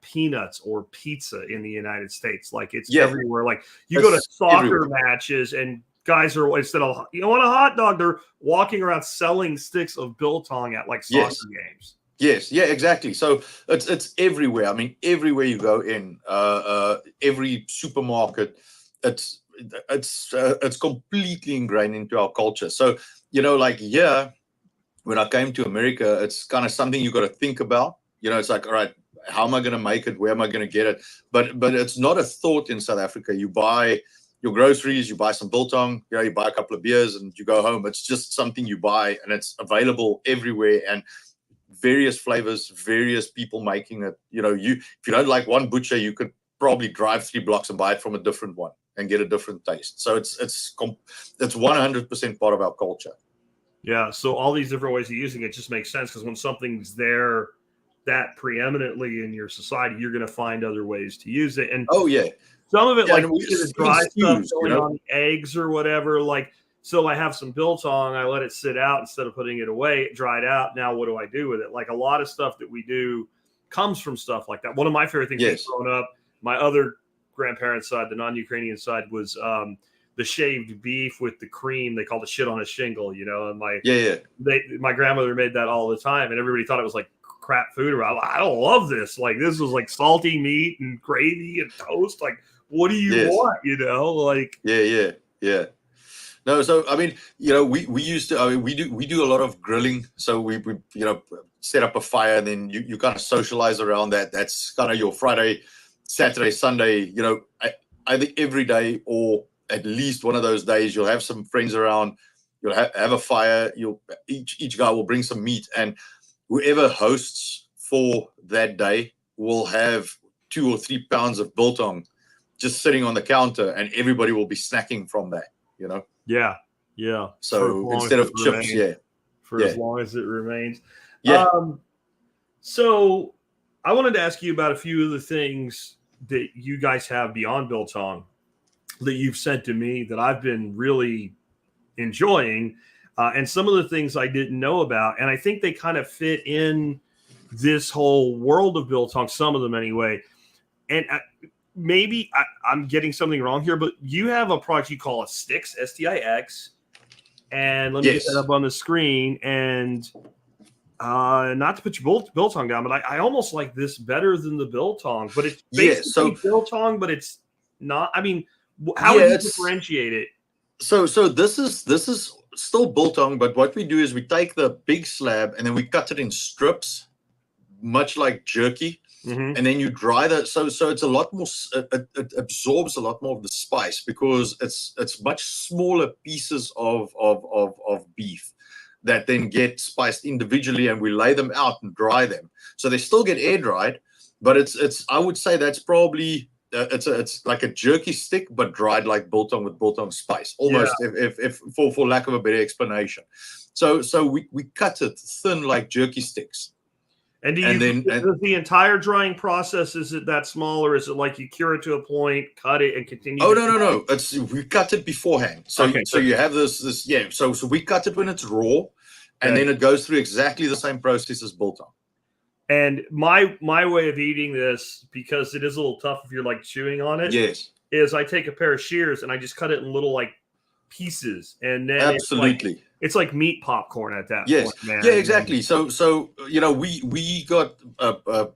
peanuts or pizza in the United States. Like it's everywhere. Like you go to soccer matches and guys are, instead of, you want a hot dog, they're walking around selling sticks of biltong at like soccer games. Yes, yeah, exactly. So it's everywhere. I mean, everywhere you go in, every supermarket, it's it's completely ingrained into our culture. So like here, when I came to America, it's kind of something you got to think about. It's like, all right, how am I going to make it? Where am I going to get it? But it's not a thought in South Africa. You buy your groceries, you buy some biltong, you buy a couple of beers, and you go home. It's just something you buy, and it's available everywhere. And various flavors, various people making it. If you don't like one butcher, you could probably drive 3 blocks and buy it from a different one and get a different taste. So it's 100% part of our culture. Yeah. So all these different ways of using it just makes sense, because when something's there that preeminently in your society, you're going to find other ways to use it. And oh yeah, some of it, yeah, like the dry stuff going on the eggs or whatever, like. So I have some biltong, I let it sit out instead of putting it away, it dried out. Now what do I do with it? Like a lot of stuff that we do comes from stuff like that. One of my favorite things growing up, my other grandparents' side, the non-Ukrainian side, was the shaved beef with the cream. They called it shit on a shingle, and my grandmother made that all the time, and everybody thought it was like crap food. I don't love this. Like, this was like salty meat and gravy and toast. Like, what do you want? Like, yeah. No, so I mean, we used to. I mean, we do a lot of grilling. So we set up a fire, and then you kind of socialize around that. That's kind of your Friday, Saturday, Sunday. I think every day, or at least one of those days, you'll have some friends around. You'll have a fire. Each guy will bring some meat, and whoever hosts for that day will have 2 or 3 pounds of biltong just sitting on the counter, and everybody will be snacking from that. Yeah. So instead of chips, as long as it remains. Yeah. So I wanted to ask you about a few of the things that you guys have beyond biltong that you've sent to me that I've been really enjoying, and some of the things I didn't know about. And I think they kind of fit in this whole world of biltong, some of them anyway. And maybe I'm getting something wrong here, but you have a product you call a Stix, S-T-I-X. And let me get that up on the screen. And not to put your biltong down, but I almost like this better than the biltong. But it's basically biltong, but it's not. I mean, how would you differentiate it? So this is still biltong, but what we do is we take the big slab and then we cut it in strips, much like jerky. Mm-hmm. And then you dry that, so it's a lot more. It absorbs a lot more of the spice because it's much smaller pieces of beef that then get spiced individually, and we lay them out and dry them. So they still get air dried, but it's I would say that's probably it's like a jerky stick, but dried like biltong with biltong spice, almost. If for lack of a better explanation. So we cut it thin like jerky sticks. And does the entire drying process, is it that small, or is it like you cure it to a point, cut it, and continue? Oh, no. We cut it beforehand. So you have this. So we cut it when it's raw, and then it goes through exactly the same process as biltong. And my way of eating this, because it is a little tough if you're like chewing on it, is I take a pair of shears and I just cut it in little like pieces, and then absolutely. It's like meat popcorn at that point, man. Yeah, exactly. So we got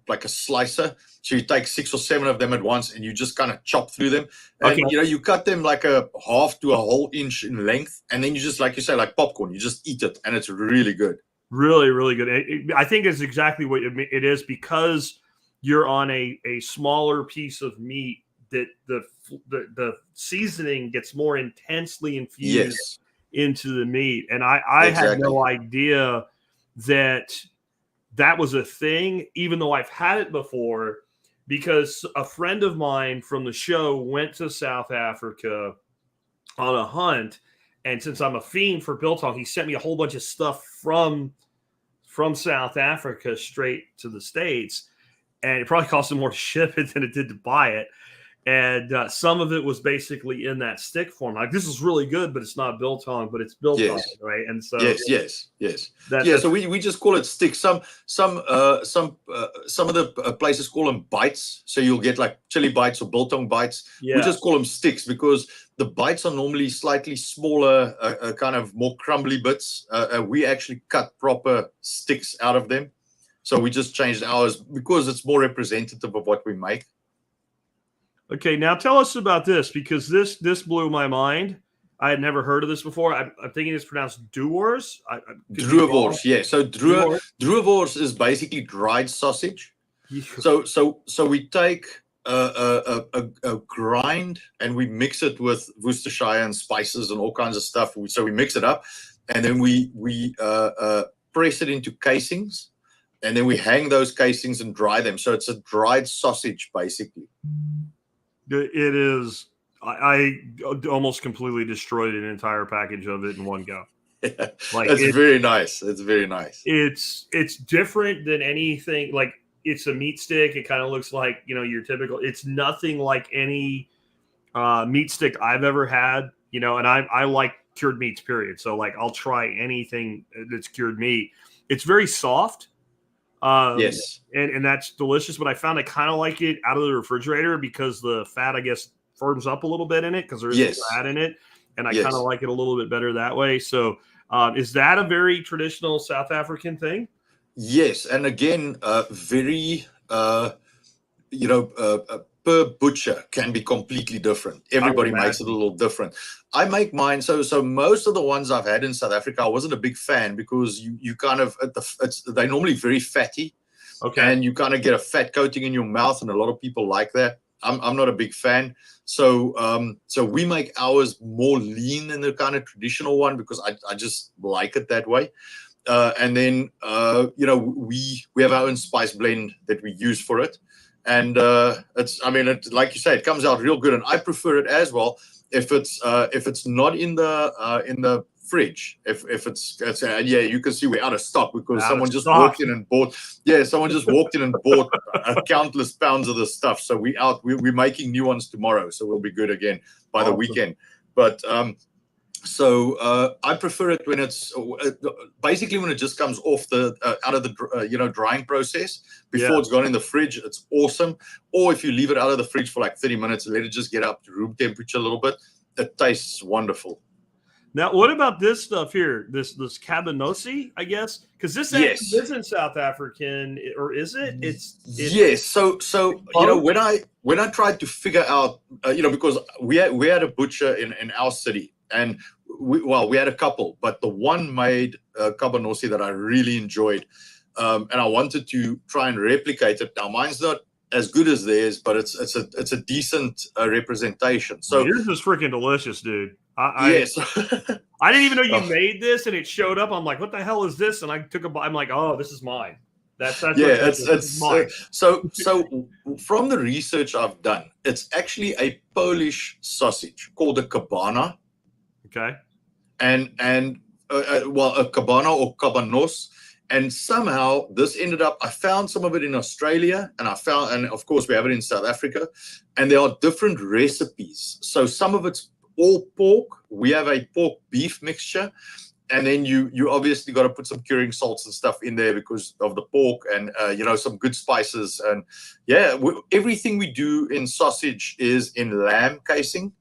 like a slicer. So you take 6 or 7 of them at once, and you just kind of chop through them. And you cut them like a half to a whole inch in length, and then you just, like you say, like popcorn, you just eat it, and it's really good. Really, really good. I think it's exactly what it is, because you're on a smaller piece of meat that the seasoning gets more intensely infused into the meat. And I had no idea that was a thing, even though I've had it before, because a friend of mine from the show went to South Africa on a hunt. And since I'm a fiend for biltong, he sent me a whole bunch of stuff from South Africa straight to the States. And it probably cost him more to ship it than it did to buy it. And some of it was basically in that stick form. Like, this is really good, but it's not biltong, but it's biltong, right? And so yes. So we just call it sticks. Some of the places call them bites. So you'll get like chili bites or biltong bites. We just call them sticks because the bites are normally slightly smaller, kind of more crumbly bits. We actually cut proper sticks out of them. So we just changed ours because it's more representative of what we make. Okay, now tell us about this, because this blew my mind. I had never heard of this before. I'm thinking it's pronounced duors. Droëwors, yeah. So droëwors is basically dried sausage. Yeah. So we take a grind and we mix it with Worcestershire and spices and all kinds of stuff. So we mix it up, and then we press it into casings, and then we hang those casings and dry them. So it's a dried sausage, basically. It is. I almost completely destroyed an entire package of it in one go. Yeah, like it's very nice. It's very nice. It's different than anything. Like, it's a meat stick. It kind of looks like, your typical. It's nothing like any meat stick I've ever had. And I like cured meats, period. So like, I'll try anything that's cured meat. It's very soft. Yes, and that's delicious. But I found I kind of like it out of the refrigerator because the fat, I guess, firms up a little bit in it because there's fat in it, and I kind of like it a little bit better that way. So, is that a very traditional South African thing? Yes, and again, very per butcher can be completely different. Everybody makes it a little different. I make mine. So most of the ones I've had in South Africa, I wasn't a big fan because you kind of they're normally very fatty. Okay. And you kind of get a fat coating in your mouth, and a lot of people like that. I'm not a big fan. So we make ours more lean than the kind of traditional one because I just like it that way. And then we have our own spice blend that we use for it, and it's like you say, it comes out real good, and I prefer it as well if it's not in the fridge. If it's you can see we're out of stock because someone just walked in and bought countless pounds of the stuff. So we're making new ones tomorrow, so we'll be good again by the weekend. But I prefer it when it's basically when it just comes off out of the drying process before it's gone in the fridge. It's awesome. Or if you leave it out of the fridge for like 30 minutes and let it just get up to room temperature a little bit, it tastes wonderful. Now, what about this stuff here? This cabanossi, I guess, because this isn't South African, or is it? It's yes. So when I tried to figure out, because we had a butcher in our city, and we had a couple, but the one made cabanossi that I really enjoyed, and I wanted to try and replicate it. Now, mine's not as good as theirs, but it's a decent representation. So yours is freaking delicious, dude. Yes. I didn't even know you made this, and it showed up. I'm like, what the hell is this? And I took a bite. I'm like, oh, this is mine. That's it's mine. So from the research I've done, it's actually a Polish sausage called a cabana. Okay. And a cabana or cabanos. And somehow this ended up, I found some of it in Australia, and of course we have it in South Africa, and there are different recipes. So some of it's all pork. We have a pork beef mixture, and then you obviously got to put some curing salts and stuff in there because of the pork, and some good spices. And everything we do in sausage is in lamb casing.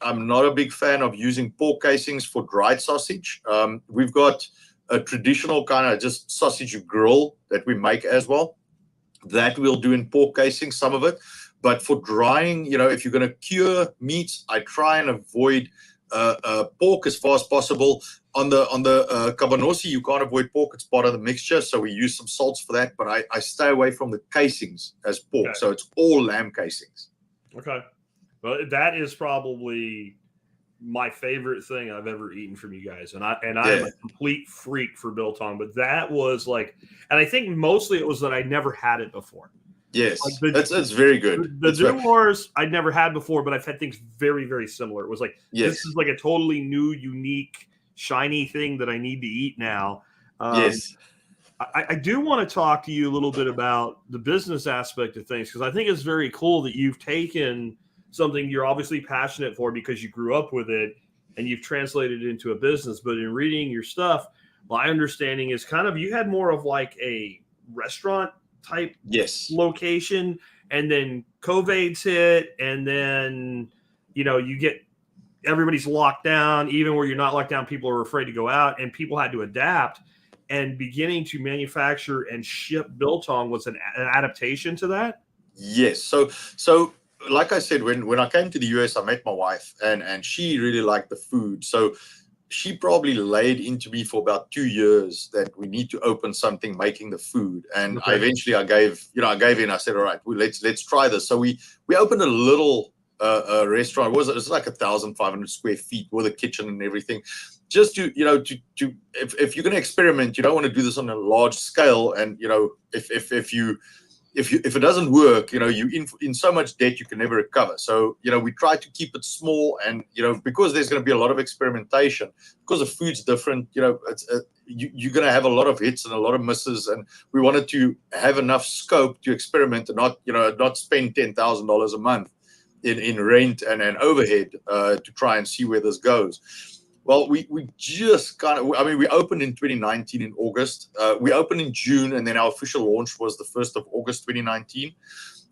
I'm not a big fan of using pork casings for dried sausage. We've got a traditional kind of just sausage grill that we make as well. That we'll do in pork casing, some of it. But for drying, if you're going to cure meats, I try and avoid pork as far as possible. On the cabanossi, you can't avoid pork. It's part of the mixture, so we use some salts for that. But I stay away from the casings as pork. Okay. So it's all lamb casings. Okay. Well, that is probably my favorite thing I've ever eaten from you guys. And I'm a complete freak for biltong. But that was like, and I think mostly it was that I'd never had it before. Yes, it's very good. The Droëwors I'd never had before, but I've had things very, very similar. It was like, this is like a totally new, unique, shiny thing that I need to eat now. Yes. I do want to talk to you a little bit about the business aspect of things, because I think it's very cool that you've taken something you're obviously passionate for because you grew up with it and you've translated it into a business. But in reading your stuff, my understanding is kind of you had more of like a restaurant type location, and then COVID's hit, and then you get everybody's locked down. Even where you're not locked down, people are afraid to go out, and people had to adapt. and beginning to manufacture and ship biltong was an adaptation to that? Yes. So like I said, when I came to the US, I met my wife, and she really liked the food. So she probably laid into me for about 2 years that we need to open something making the food. And Okay. I gave in. I said, all right, well, let's try this. So we opened a little restaurant. It was like 1,500 square feet with a kitchen and everything. Just to if you're going to experiment, you don't want to do this on a large scale. And if it doesn't work, you in so much debt you can never recover. So we try to keep it small, and because there's going to be a lot of experimentation, because the food's different. You're going to have a lot of hits and a lot of misses, and we wanted to have enough scope to experiment and not spend $10,000 a month in rent and overhead to try and see where this goes. Well, we just we opened in 2019 in August. We opened in June, and then our official launch was the 1st of August 2019.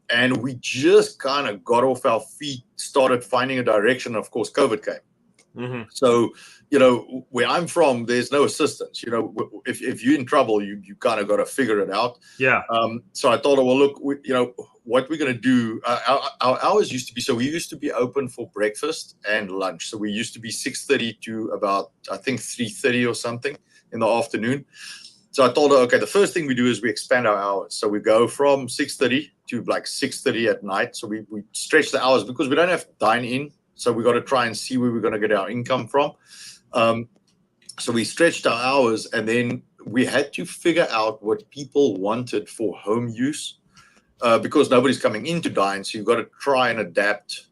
And we just kind of got off our feet, started finding a direction. Of course, COVID came. Mm-hmm. So, where I'm from, there's no assistance. If you're in trouble, you kind of got to figure it out. Yeah. So I told her, well, look, what we're going to do, our hours used to be, so we used to be open for breakfast and lunch. So we used to be 6:30 to about, I think, 3:30 or something in the afternoon. So I told her, okay, the first thing we do is we expand our hours. So we go from 6:30 to like 6:30 at night. So we stretch the hours because we don't have dine in. So we got to try and see where we're going to get our income from. So we stretched our hours, and then we had to figure out what people wanted for home use, because nobody's coming in to dine. So you've got to try and adapt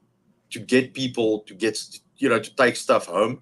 to get people to to take stuff home.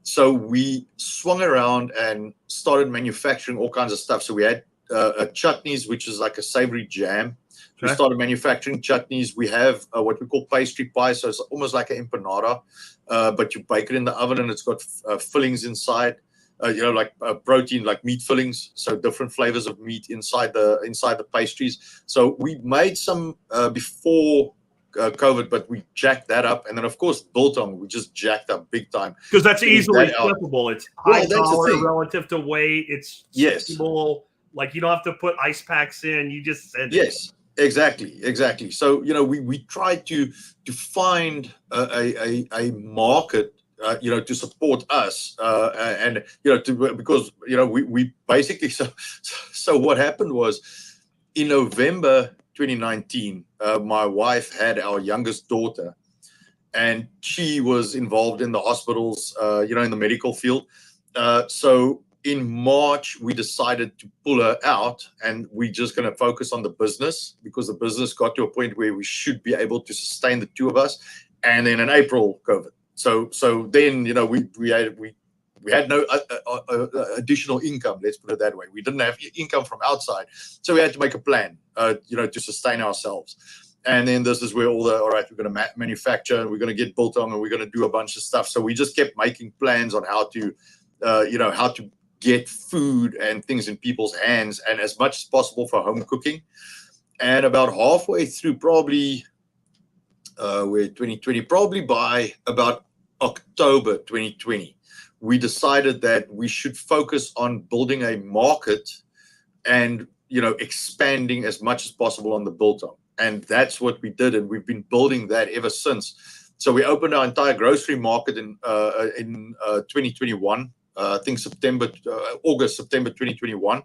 So we swung around and started manufacturing all kinds of stuff. So we had chutneys, which is like a savory jam. We started manufacturing chutneys. We have what we call pastry pie. So it's almost like an empanada, but you bake it in the oven, and it's got fillings inside, like protein, like meat fillings. So different flavors of meat inside the pastries. So we made some before COVID, but we jacked that up. And then, of course, biltong, we just jacked up big time. Because that's easily shippable. It's high power relative to weight. It's shippable. Like, you don't have to put ice packs in. You just send it. Yes. Exactly. So we tried to find a market, to support us, and because we basically so what happened was in November 2019, my wife had our youngest daughter, and she was involved in the hospitals, in the medical field. So in March, we decided to pull her out, and we're just going to focus on the business, because the business got to a point where we should be able to sustain the two of us. And then in April, COVID. So then, we had no additional income. Let's put it that way. We didn't have income from outside, so we had to make a plan, to sustain ourselves. And then this is where all right, we're going to manufacture, and we're going to get biltong, and we're going to do a bunch of stuff. So we just kept making plans on how to get food and things in people's hands, and as much as possible for home cooking. And about halfway through, probably 2020, probably by about October 2020, we decided that we should focus on building a market and expanding as much as possible on the biltong. And that's what we did, and we've been building that ever since. So we opened our entire grocery market in 2021. I think August, September 2021.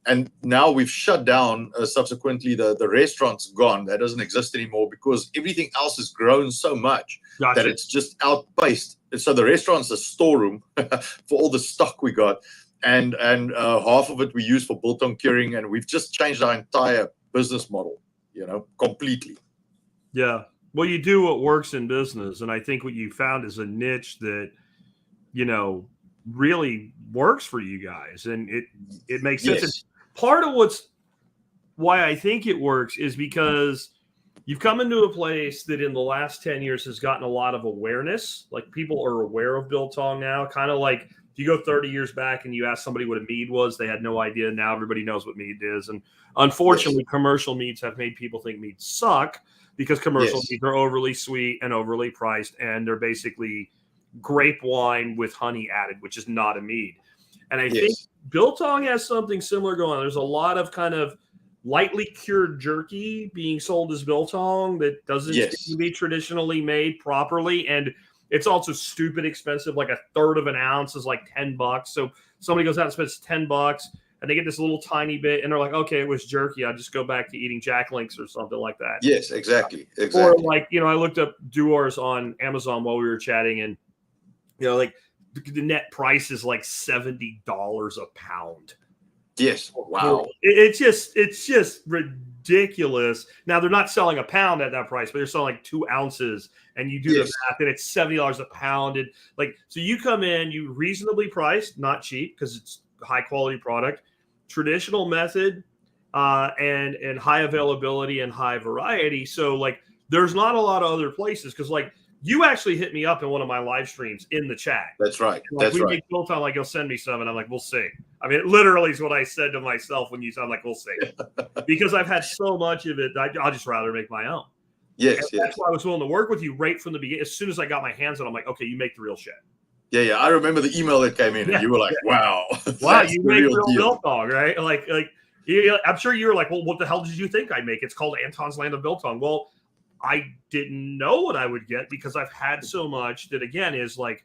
And now we've shut down, subsequently, the restaurant's gone. That doesn't exist anymore, because everything else has grown so much that it's just outpaced. So the restaurant's a storeroom for all the stock we got. And half of it we use for biltong curing. And we've just changed our entire business model, completely. Yeah. Well, you do what works in business. And I think what you found is a niche that, really works for you guys, and it makes sense. Yes. And part of why I think it works is because you've come into a place that in the last 10 years has gotten a lot of awareness. Like, people are aware of biltong now, kind of like if you go 30 years back and you ask somebody what a mead was, they had no idea. Now everybody knows what mead is. And unfortunately, commercial meads have made people think meads suck, because commercial meads are overly sweet and overly priced, and they're basically grape wine with honey added, which is not a mead. And I think Biltong has something similar going on. There's a lot of kind of lightly cured jerky being sold as biltong that doesn't seem to be traditionally made properly, and it's also stupid expensive. Like a third of an ounce is like $10. So somebody goes out and spends $10 and they get this little tiny bit and they're like, okay, it was jerky, I'll just go back to eating Jack Links or something like that. Yes, exactly. Or like, I looked up Duors on Amazon while we were chatting, and like the net price is like $70 a pound. Yes. Wow. It's just ridiculous. Now they're not selling a pound at that price, but they're selling like 2 ounces, and you do the math, and it's $70 a pound. And like, so you come in, you reasonably priced, not cheap because it's high quality product, traditional method, and high availability and high variety. So like, there's not a lot of other places, because like, you actually hit me up in one of my live streams in the chat. That's right. Like, we make Biltong, like, you'll send me some, and I'm like, we'll see. I mean, it literally is what I said to myself when you said, I'm like, we'll see. Because I've had so much of it, I'll just rather make my own. Yes. That's why I was willing to work with you right from the beginning. As soon as I got my hands on it, I'm like, okay, you make the real shit. Yeah. I remember the email that came in, and you were like, wow. Wow, you make real Biltong, right? Like, I'm sure you were like, well, what the hell did you think I'd make? It's called Anton's Land of Biltong. Well, I didn't know what I would get, because I've had so much that, again, is like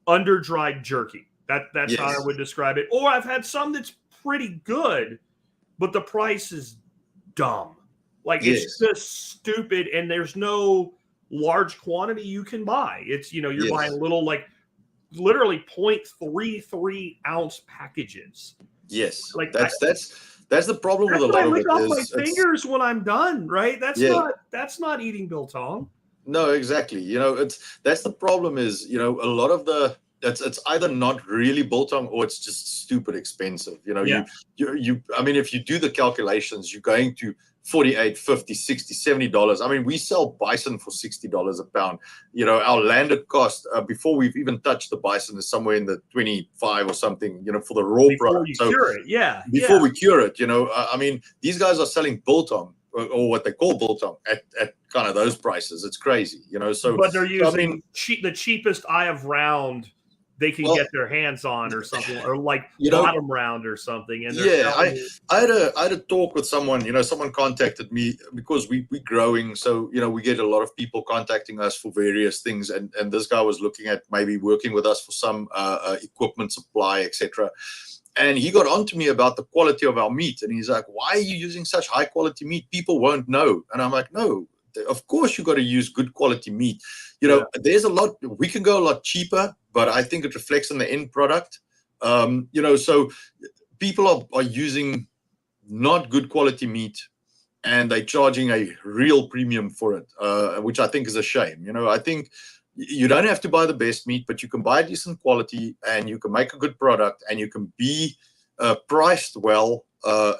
under-dried jerky. That's how I would describe it. Or I've had some that's pretty good, but the price is dumb. Like, it's just stupid, and there's no large quantity you can buy. It's, you're buying little, like, literally 0.33 ounce packages. Yes. Like that's the problem with a lot of it. I lick off my fingers when I'm done, right? That's not eating biltong. No, exactly. That's the problem is, a lot of it's either not really biltong, or it's just stupid expensive. I mean, if you do the calculations, you're going to $48, $50, $60, $70. I mean, we sell bison for $60 a pound. Our landed cost before we've even touched the bison is somewhere in the 25 or something, for the raw product. Cure it. Before we cure it, I mean, these guys are selling biltong, or what they call biltong, at kind of those prices. It's crazy, so. But they're using the cheapest eye of round they can get their hands on, or something, or like bottom round or something. And I had a talk with someone. Someone contacted me because we're growing, so we get a lot of people contacting us for various things, and this guy was looking at maybe working with us for some equipment supply, etc. And he got on to me about the quality of our meat, and he's like, "Why are you using such high quality meat? People won't know." And I'm like, "No. Of course you got to use good quality meat. There's a lot, we can go a lot cheaper, but I think it reflects on the end product. So people are using not good quality meat, and they're charging a real premium for it, which I think is a shame. I think you don't have to buy the best meat, but you can buy decent quality, and you can make a good product, and you can be priced well,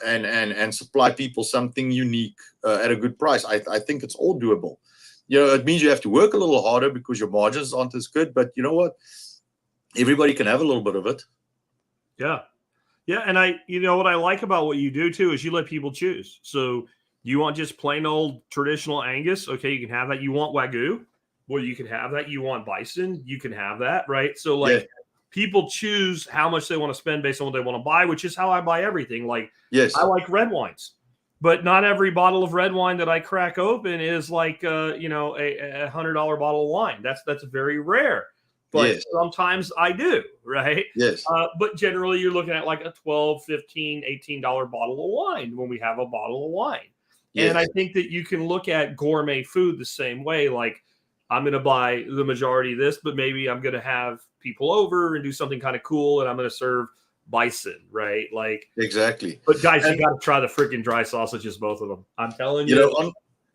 and supply people something unique at a good price. I think it's all doable. It means you have to work a little harder because your margins aren't as good, but you know what? Everybody can have a little bit of it. Yeah. And what I like about what you do too is you let people choose. So you want just plain old traditional Angus? Okay, you can have that. You want Wagyu? Well, you can have that. You want bison? You can have that, right? So like, people choose how much they want to spend based on what they want to buy, which is how I buy everything. Like, I like red wines, but not every bottle of red wine that I crack open is like, a $100 bottle of wine. That's very rare, but sometimes I do, right? Yes. But generally you're looking at like a $12, $15, $18 bottle of wine when we have a bottle of wine. Yes. And I think that you can look at gourmet food the same way. Like, I'm going to buy the majority of this, but maybe I'm going to have people over and do something kind of cool, and I'm going to serve bison, right? Like, exactly. But guys, you got to try the freaking dry sausages, both of them. I'm telling you.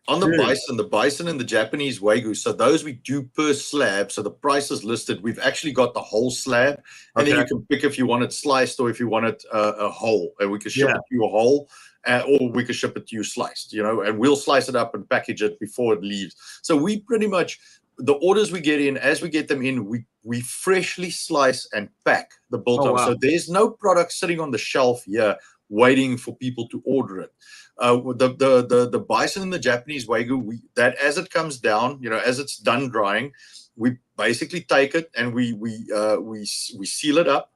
On the bison and the Japanese Wagyu, so those we do per slab. So the price is listed. We've actually got the whole slab, and then you can pick if you want it sliced or if you want it a whole, and we can ship it to you a whole. Or we can ship it to you sliced, and we'll slice it up and package it before it leaves. So we pretty much, the orders we get in, as we get them in, we freshly slice and pack the biltong. So there's no product sitting on the shelf here waiting for people to order it. The bison and the Japanese Wagyu, that as it comes down, as it's done drying, we basically take it and we seal it up.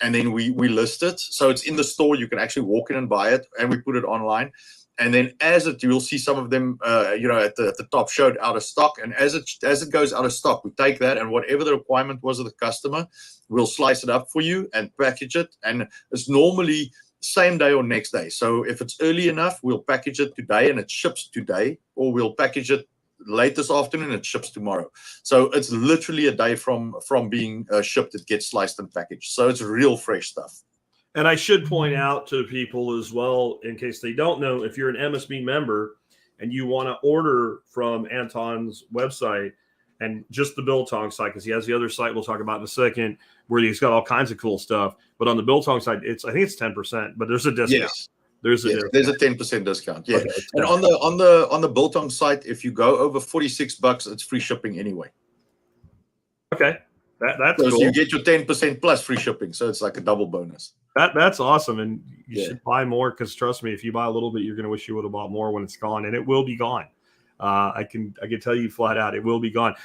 and then we list it. So it's in the store. You can actually walk in and buy it, and we put it online. And then you'll see some of them, at the top showed out of stock. And as it goes out of stock, we take that, and whatever the requirement was of the customer, we'll slice it up for you and package it. And it's normally same day or next day. So if it's early enough, we'll package it today and it ships today, or we'll package it late this afternoon and it ships tomorrow. So it's literally a day from being shipped, it gets sliced and packaged. So it's real fresh stuff. And I should point out to people as well, in case they don't know, if you're an MSB member and you want to order from Anton's website and just the Biltong site, because he has the other site we'll talk about in a second, where he's got all kinds of cool stuff. But on the Biltong site, I think it's 10%, but there's a discount. Yes. There's a 10% discount. Yeah. Okay, and on the Biltong site, if you go over $46, it's free shipping anyway. Okay. That's so cool. You get your 10% plus free shipping. So it's like a double bonus. That's awesome. And you should buy more, because trust me, if you buy a little bit, you're going to wish you would have bought more when it's gone, and it will be gone. I can tell you flat out, it will be gone.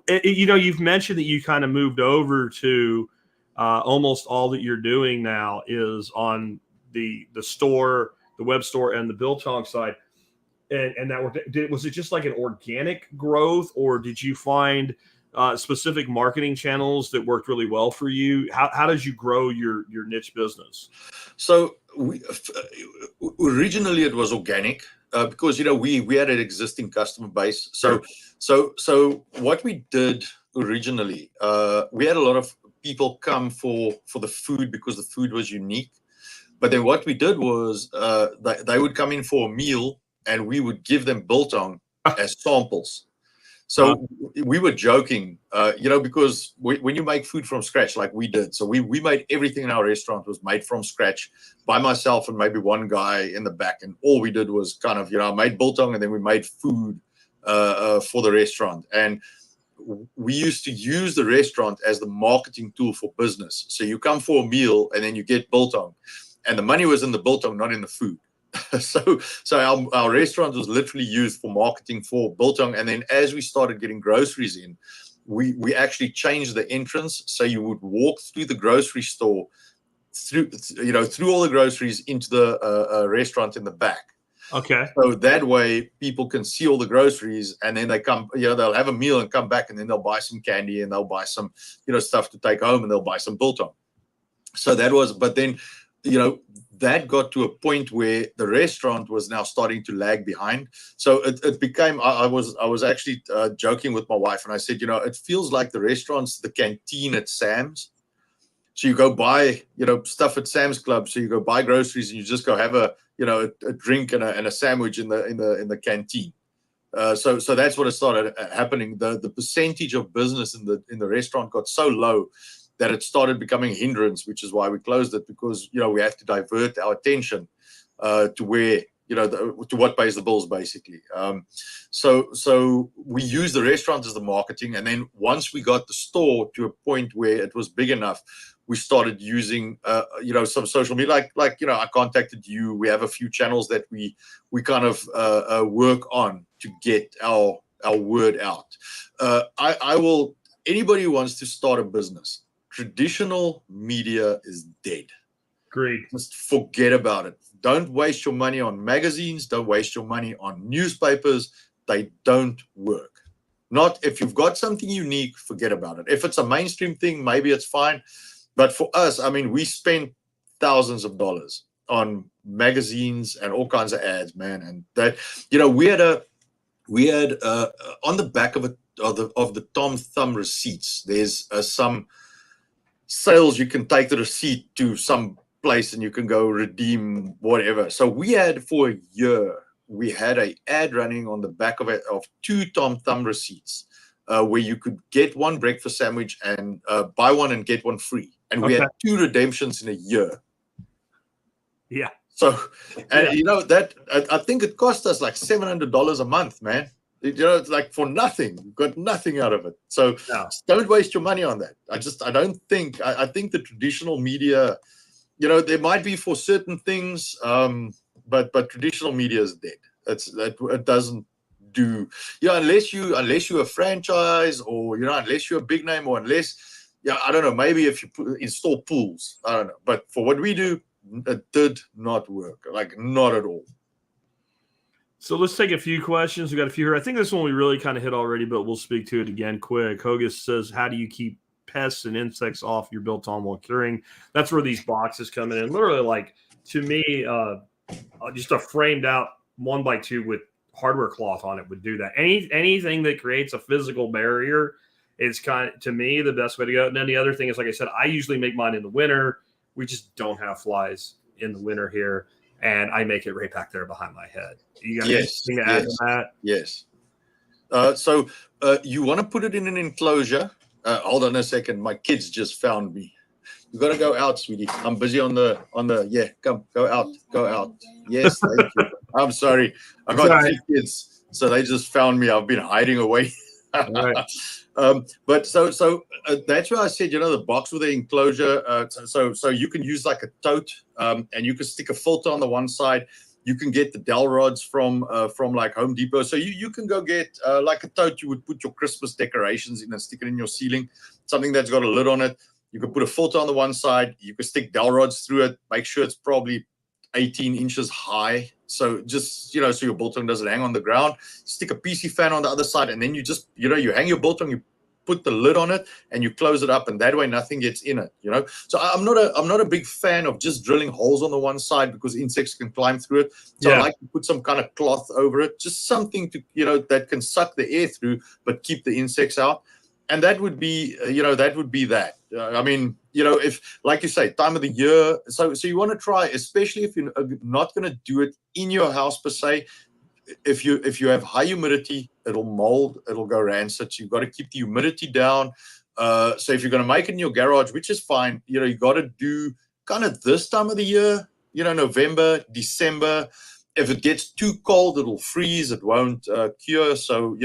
You've mentioned that you kind of moved over to almost all that you're doing now is on the store, the web store, and the Biltong side. And that was it just like an organic growth, or did you find specific marketing channels that worked really well for you? How did you grow your niche business? So originally it was organic because we had an existing customer base. So what we did originally, we had a lot of people come for the food because the food was unique. But then what we did was they would come in for a meal, and we would give them Biltong as samples. So we were joking, because when you make food from scratch like we did, so we made everything in our restaurant was made from scratch by myself and maybe one guy in the back. And all we did was kind of, I made Biltong, and then we made food for the restaurant. And we used to use the restaurant as the marketing tool for business. So you come for a meal and then you get Biltong, and the money was in the Biltong, not in the food. So our restaurant was literally used for marketing for Biltong. And then as we started getting groceries in, we actually changed the entrance. So you would walk through the grocery store, through all the groceries into the restaurant in the back. Okay. So that way people can see all the groceries, and then they come, they'll have a meal and come back, and then they'll buy some candy, and they'll buy some, stuff to take home, and they'll buy some Biltong. So but then, that got to a point where the restaurant was now starting to lag behind. So it became, I was actually joking with my wife, and I said, it feels like the restaurant's the canteen at Sam's. So you go buy, stuff at Sam's Club. So you go buy groceries, and you just go have a drink and a sandwich in the canteen. So that's what it started happening. The percentage of business in the restaurant got so low that it started becoming a hindrance, which is why we closed it, because we have to divert our attention to where to what pays the bills, basically. So we use the restaurant as the marketing, and then once we got the store to a point where it was big enough, we started using some social media, like I contacted you. We have a few channels that we kind of work on to get our word out. Anybody who wants to start a business, traditional media is dead. Great. Just forget about it. Don't waste your money on magazines. Don't waste your money on newspapers. They don't work. Not if you've got something unique, forget about it. If it's a mainstream thing, maybe it's fine. But for us, we spent thousands of dollars on magazines and all kinds of ads, man. And that, we had on the back of the Tom Thumb receipts, there's some sales. You can take the receipt to some place and you can go redeem whatever. So we had for a year, we had an ad running on the back of 2 Tom Thumb receipts where you could get one breakfast sandwich and buy one and get one free. And we had 2 redemptions in a year. Yeah. So, and that I think it cost us like $700 a month, man. It's like for nothing. You got nothing out of it. So don't waste your money on that. I think the traditional media, there might be for certain things, but traditional media is dead. It doesn't do, unless you're a franchise, or unless you're a big name, or unless yeah, I don't know. Maybe if you install pools, I don't know. But for what we do, it did not work. Like not at all. So let's take a few questions. We got a few here. I think this one we really kind of hit already, but we'll speak to it again quick. Hogus says, how do you keep pests and insects off your Biltong while curing? That's where these boxes come in. And literally, like, to me, just a framed out 1x2 with hardware cloth on it would do that. Anything that creates a physical barrier is kind of, to me, the best way to go. And then the other thing is, like I said, I usually make mine in the winter. We just don't have flies in the winter here. And I make it right back there behind my head. You got anything to add to that? Yes. So you want to put it in an enclosure. Hold on a second. My kids just found me. You got to go out, sweetie. I'm busy on the. Yeah, come, go out. Yes, thank you. I'm sorry. I got 3 kids, so they just found me. I've been hiding away. Right. But so that's why I said, the box with the enclosure. So you can use like a tote, and you can stick a filter on the one side. You can get the dowel rods from like Home Depot. So you can go get like a tote you would put your Christmas decorations in and stick it in your ceiling. Something that's got a lid on it. You can put a filter on the one side. You can stick dowel rods through it. Make sure it's probably 18 inches high. So just, so your biltong doesn't hang on the ground. Stick a PC fan on the other side, and then you just, you hang your biltong, you put the lid on it, and you close it up, and that way nothing gets in it, So I'm not a big fan of just drilling holes on the one side because insects can climb through it. So I like to put some kind of cloth over it, just something to, that can suck the air through, but keep the insects out. And that would be, that. I mean, if, like you say, time of the year. So you want to try, especially if you're not going to do it in your house per se. If you have high humidity, it'll mold, it'll go rancid. You've got to keep the humidity down. So if you're going to make it in your garage, which is fine, you got to do kind of this time of the year, November, December. If it gets too cold, it'll freeze. It won't cure. So,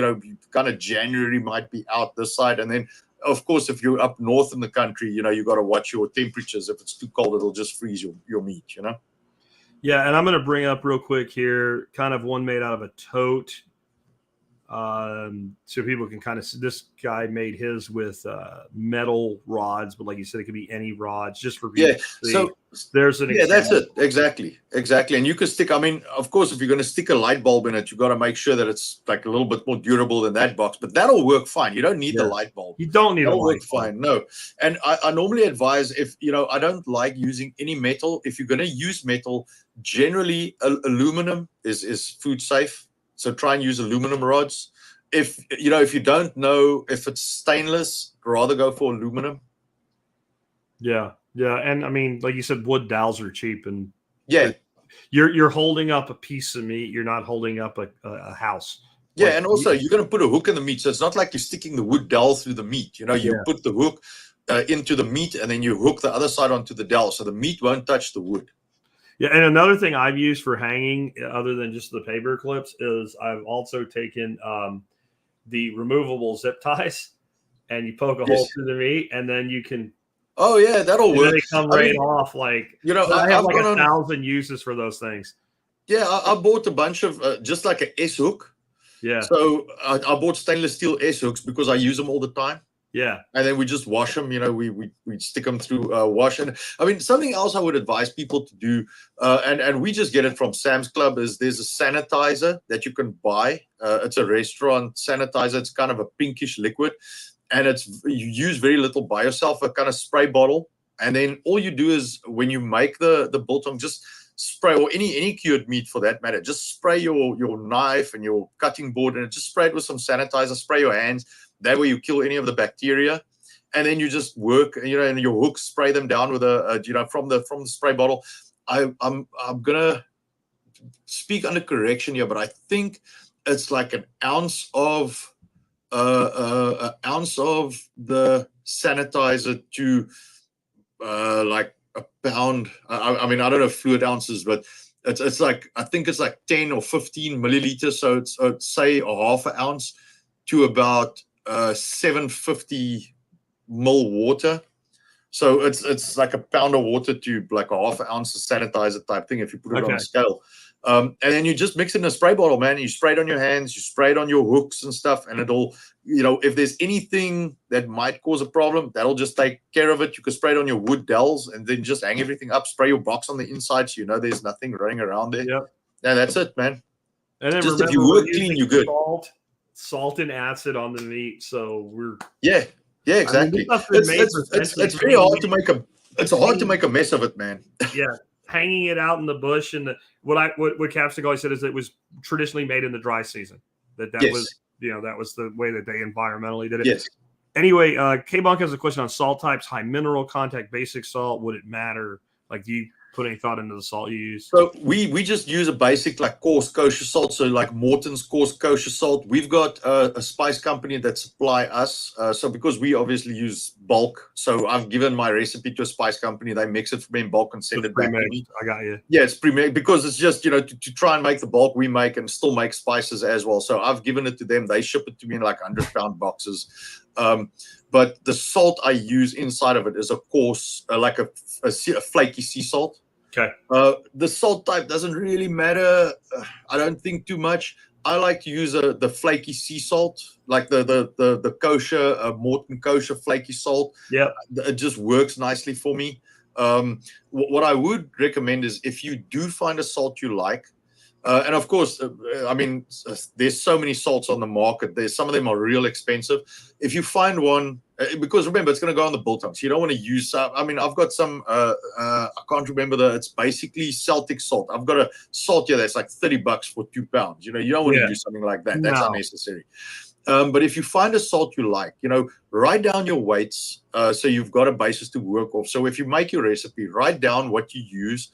kind of January might be out this side. And then, of course, if you're up north in the country, you got to watch your temperatures. If it's too cold, it'll just freeze your meat, Yeah, and I'm going to bring up real quick here, kind of one made out of a tote. So people can kind of see, this guy made his with metal rods, but like you said, it could be any rods just for people. Yeah, so there's an example. That's it. Exactly. And you can stick, I mean, of course, if you're going to stick a light bulb in it, you got to make sure that it's like a little bit more durable than that box, but that'll work fine. You don't need the light bulb. You don't need that'll a light work bulb. Fine. No. And I normally advise, if, I don't like using any metal. If you're going to use metal, generally aluminum is food safe. So try and use aluminum rods. If you don't know if it's stainless, rather go for aluminum. Yeah. And I mean, like you said, wood dowels are cheap, and you're holding up a piece of meat. You're not holding up a house. Yeah, and also you're going to put a hook in the meat, so it's not like you're sticking the wood dowel through the meat. You put the hook into the meat, and then you hook the other side onto the dowel, so the meat won't touch the wood. Yeah, and another thing I've used for hanging, other than just the paper clips, is I've also taken the removable zip ties, and you poke a hole through the meat, and then you can. Oh yeah, that'll work. They come off like I have like 1,000 uses for those things. Yeah, I bought a bunch of just like an S hook. Yeah. So I bought stainless steel S hooks because I use them all the time. Yeah. And then we just wash them, we stick them through wash. And I mean, something else I would advise people to do, and we just get it from Sam's Club, is there's a sanitizer that you can buy. It's a restaurant sanitizer. It's kind of a pinkish liquid, and you use very little by yourself, a kind of spray bottle. And then all you do is when you make the biltong, just spray, or any cured meat for that matter, just spray your knife and your cutting board, and just spray it with some sanitizer, spray your hands. That way you kill any of the bacteria, and then you just work, and your hooks, spray them down with from the spray bottle. I'm gonna speak under correction here, but I think it's like an ounce of the sanitizer to like a pound. I mean, I don't know fluid ounces, but it's like, I think it's like 10 or 15 milliliters. So it's say a half an ounce to about 750 ml water. So it's like a pound of water to like a half an ounce of sanitizer type thing if you put it on a scale. And then you just mix it in a spray bottle, man. You spray it on your hands, you spray it on your hooks and stuff, and it'll, if there's anything that might cause a problem, that'll just take care of it. You can spray it on your wood dells and then just hang everything up, spray your box on the inside so there's nothing running around there. Yep. And that's it, man. And then just remember, if you work clean, you're good. Salt and acid on the meat, so we're exactly. It's very hard to make to make a mess of it, man. Yeah, hanging it out in the bush, and what Capstick always said is that it was traditionally made in the dry season. That was that was the way that they environmentally did it. Yes. Anyway, K-Bonk has a question on salt types: high mineral content, basic salt. Would it matter? Like, do you put any thought into the salt you use? So we just use a basic like coarse kosher salt. So like Morton's coarse kosher salt. We've got a spice company that supply us. So because we obviously use bulk, so I've given my recipe to a spice company. They mix it for me in bulk and send it back to me. I got you. Yeah, it's pre-made because it's just to try and make the bulk we make and still make spices as well. So I've given it to them. They ship it to me in like 100-pound boxes. But the salt I use inside of it is a coarse, like a flaky sea salt. Okay. The salt type doesn't really matter. I don't think too much. I like to use the flaky sea salt, like the kosher Morton kosher flaky salt. Yeah, it just works nicely for me. What I would recommend is if you do find a salt you like. And of course, I mean, there's so many salts on the market. Some of them are real expensive. If you find one, because remember, it's going to go on the biltong, so you don't want to use. I mean, I've got some. I can't remember it's basically Celtic salt. I've got a salt here that's like $30 for 2 pounds. You don't want to use something like that. That's unnecessary. But if you find a salt you like, write down your weights so you've got a basis to work off. So if you make your recipe, write down what you use.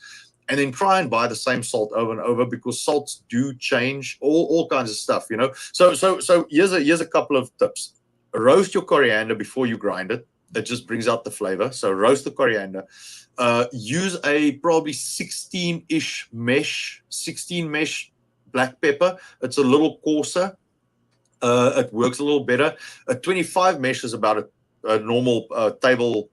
And then try and buy the same salt over and over because salts do change all kinds of stuff, So here's a couple of tips. Roast your coriander before you grind it. It just brings out the flavor. So roast the coriander. Use a probably 16 mesh black pepper. It's a little coarser. It works a little better. A 25 mesh is about a normal table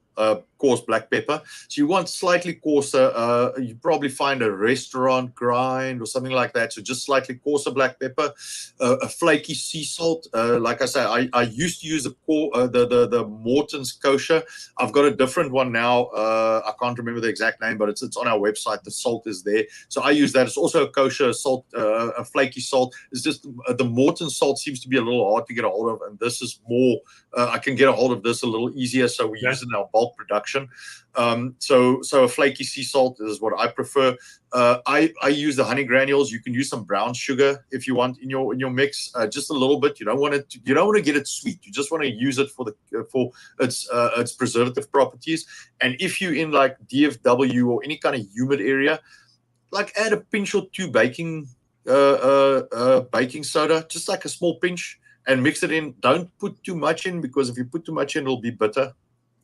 coarse black pepper. So you want slightly coarser. You probably find a restaurant grind or something like that. So just slightly coarser black pepper. A flaky sea salt. Like I say, I used to use the Morton's kosher. I've got a different one now. I can't remember the exact name, but it's on our website. The salt is there. So I use that. It's also a kosher salt, a flaky salt. It's just the Morton salt seems to be a little hard to get a hold of, and this is more. I can get a hold of this a little easier. So we use it in our bulk production. So a flaky sea salt is what I prefer. I use the honey granules. You can use some brown sugar if you want in your mix, just a little bit. You don't want to get it sweet. You just want to use it for its preservative properties. And if you're in like DFW or any kind of humid area, like add a pinch or two baking soda, just like a small pinch, and mix it in. Don't put too much in because if you put too much in, it'll be bitter.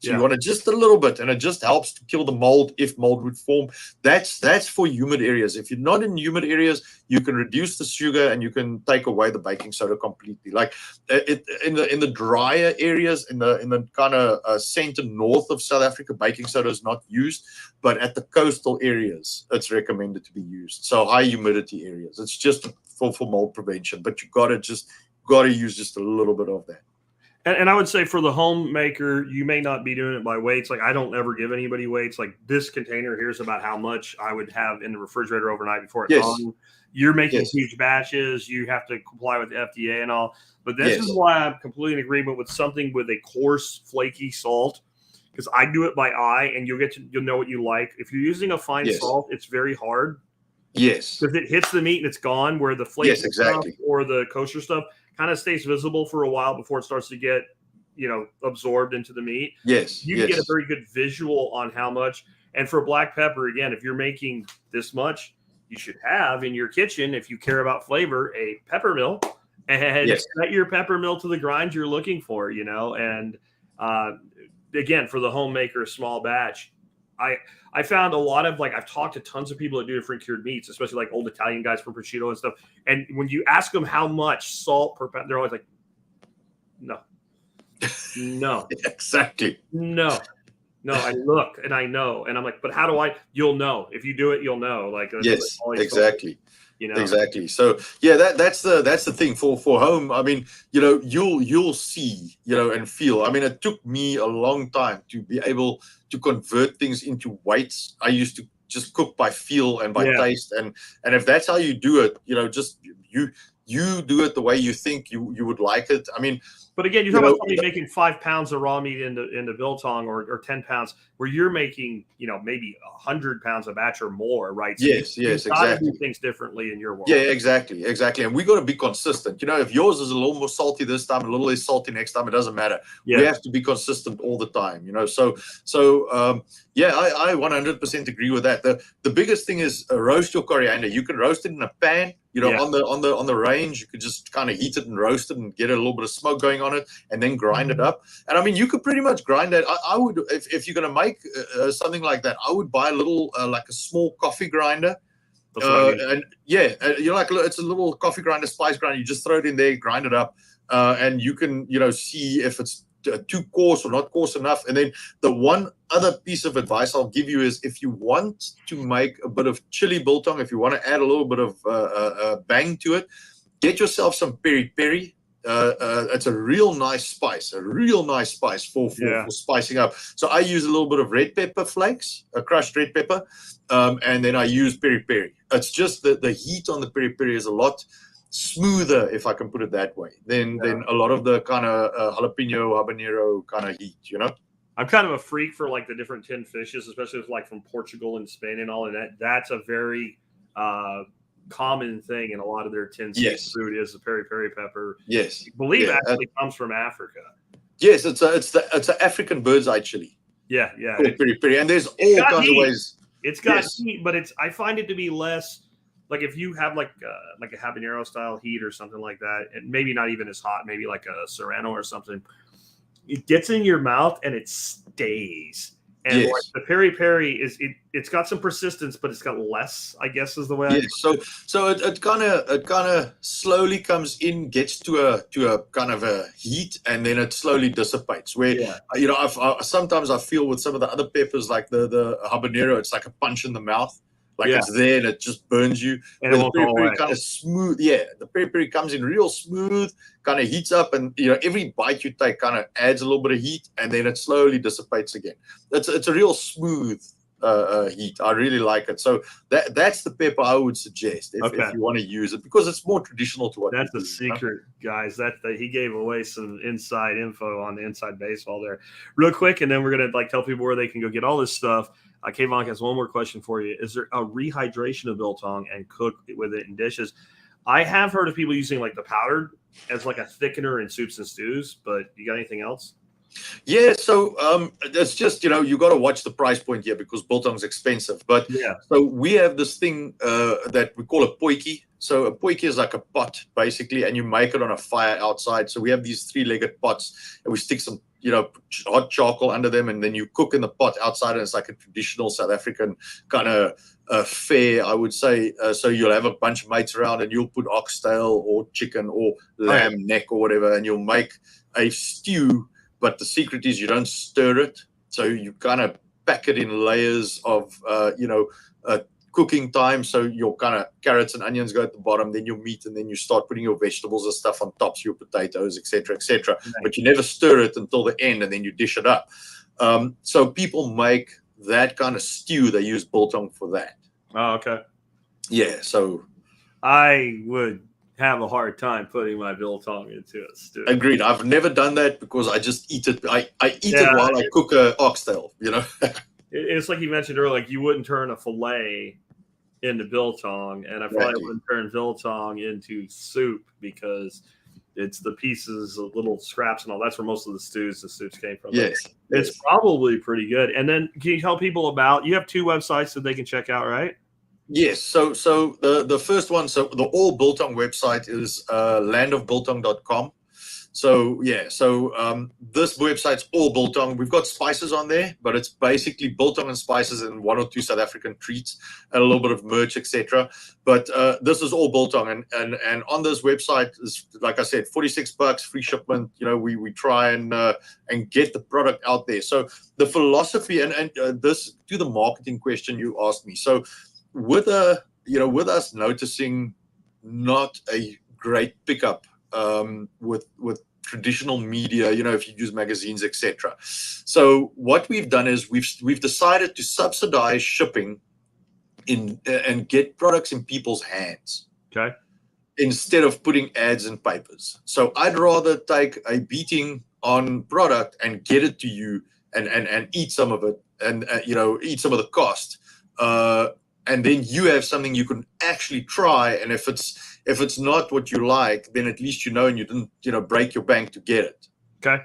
So you want it just a little bit, and it just helps to kill the mold if mold would form. That's for humid areas. If you're not in humid areas, you can reduce the sugar and you can take away the baking soda completely. Like in the drier areas, in the kind of center north of South Africa, baking soda is not used, but at the coastal areas, it's recommended to be used. So high humidity areas, it's just for mold prevention. But you gotta use just a little bit of that. And I would say for the homemaker, you may not be doing it by weights. Like I don't ever give anybody weights. Like this container here's about how much I would have in the refrigerator overnight before it's on. You're making huge batches. You have to comply with the FDA and all. But this is why I'm completely in agreement with something with a coarse, flaky salt, because I do it by eye, and you'll know what you like. If you're using a fine salt, it's very hard. Yes, because it hits the meat and it's gone. Where the flaky stuff or the kosher stuff kind of stays visible for a while before it starts to get, absorbed into the meat. Yes. You can get a very good visual on how much. And for black pepper, again, if you're making this much, you should have in your kitchen, if you care about flavor, a pepper mill and set your pepper mill to the grind you're looking for, and again, for the homemaker, small batch, I found a lot of I've talked to tons of people that do different cured meats, especially like old Italian guys from prosciutto and stuff. And when you ask them how much salt per pound, they're always like, no, exactly. No. No, I look and I know, and I'm like, but how do I? You'll know if you do it. You'll know. Like Yes, exactly. You know, exactly. So yeah, that's the thing for home. I mean, you'll see, and feel. I mean, it took me a long time to be able to convert things into weights. I used to just cook by feel and by taste, and if that's how you do it, just you do it the way you think you would like it. I mean, but again, you're talking about somebody making 5 pounds of raw meat into biltong or 10 pounds, where you're making, maybe 100 pounds a batch or more, right? So yes, exactly. Do things differently in your world. Yeah, exactly. And we got to be consistent. If yours is a little more salty this time, a little less salty next time, it doesn't matter. Yeah. We have to be consistent all the time. Yeah, I 100% agree with that. The biggest thing is roast your coriander. You can roast it in a pan. On the range, you could just kind of heat it and roast it and get a little bit of smoke going on it, and then grind it up. And I mean, you could pretty much grind that. I would, if you're going to make something like that, I would buy a little like a small coffee grinder. And it's a little coffee grinder, spice grinder. You just throw it in there, grind it up, and you can see if it's too coarse or not coarse enough. And then the one other piece of advice I'll give you is, if you want to make a bit of chili biltong, if you want to add a little bit of bang to it, get yourself some peri peri. It's a real nice spice for spicing up. So I use a little bit of red pepper flakes, a crushed red pepper, and then I use peri peri. It's just that the heat on the peri peri is a lot smoother, if I can put it that way, than a lot of the kind of jalapeno, habanero kind of heat, I'm kind of a freak for like the different tinned fishes, especially like from Portugal and Spain and all of that. That's a very common thing in a lot of their tinned food is the peri peri pepper. Yes, I believe actually comes from Africa. Yes, it's an African bird's eye chili. Yeah. Peri peri, and there's all kinds of ways. It's got heat, but I find it to be less. Like if you have like a habanero style heat or something like that, and maybe not even as hot, maybe like a serrano or something, it gets in your mouth and it stays. And like the peri peri it's got some persistence, but it's got less, I guess, is the way. So it kind of slowly comes in, gets to a kind of a heat, and then it slowly dissipates. Where sometimes I feel with some of the other peppers, like the habanero, it's like a punch in the mouth. Like it's there and it just burns you. And the peri peri kind of smooth. Yeah, the peri peri comes in real smooth, kind of heats up, and every bite you take kind of adds a little bit of heat, and then it slowly dissipates again. It's a real smooth heat. I really like it. So that's the pepper I would suggest if you want to use it, because it's more traditional to what. That's the secret, guys. That he gave away some inside info on the Inside Baseball there, real quick, and then we're gonna tell people where they can go get all this stuff. Kayvon has one more question for you. Is there a rehydration of biltong and cook with it in dishes? I have heard of people using like the powdered as like a thickener in soups and stews, but you got anything else? Yeah, so it's just, you got to watch the price point here, because biltong's expensive. But so we have this thing that we call a potjie. So a potjie is like a pot, basically, and you make it on a fire outside. So we have these 3-legged pots, and we stick some hot charcoal under them, and then you cook in the pot outside, and it's like a traditional South African kind of fare, I would say. So you'll have a bunch of mates around, and you'll put oxtail or chicken or lamb neck or whatever, and you'll make a stew. But the secret is you don't stir it. So you kind of pack it in layers of cooking time. So your kind of carrots and onions go at the bottom, then your meat, and then you start putting your vegetables and stuff on top, so your potatoes, etc., etc. Right. But you never stir it until the end, and then you dish it up. So people make that kind of stew. They use biltong for that. Oh, okay. Yeah. So I would have a hard time putting my biltong into a stew. Agreed. I've never done that, because I just eat it. I eat it while I cook a oxtail. It's like you mentioned earlier, like you wouldn't turn a fillet into biltong, and I probably wouldn't turn biltong into soup, because it's the pieces, the little scraps and all. That's where most of the soups came from. Yes. It's probably pretty good. And then can you tell people about, you have 2 websites that they can check out, right? Yes. So the first one, so the all biltong website is landofbiltong.com. So yeah, so this website's all biltong. We've got spices on there, but it's basically biltong and spices and 1 or 2 South African treats and a little bit of merch, etc. But this is all biltong, and on this website is, like I said, $46, free shipment. You know, we try and get the product out there. So the philosophy and this to the marketing question you asked me. So with us noticing not a great pickup with traditional media, you know, if you use magazines, etc. So what we've done is we've decided to subsidize shipping and get products in people's hands. Okay. Instead of putting ads in papers. So I'd rather take a beating on product and get it to you and eat some of it and eat some of the cost. And then you have something you can actually try. And if it's not what you like, then at least you know, and you didn't break your bank to get it. Okay.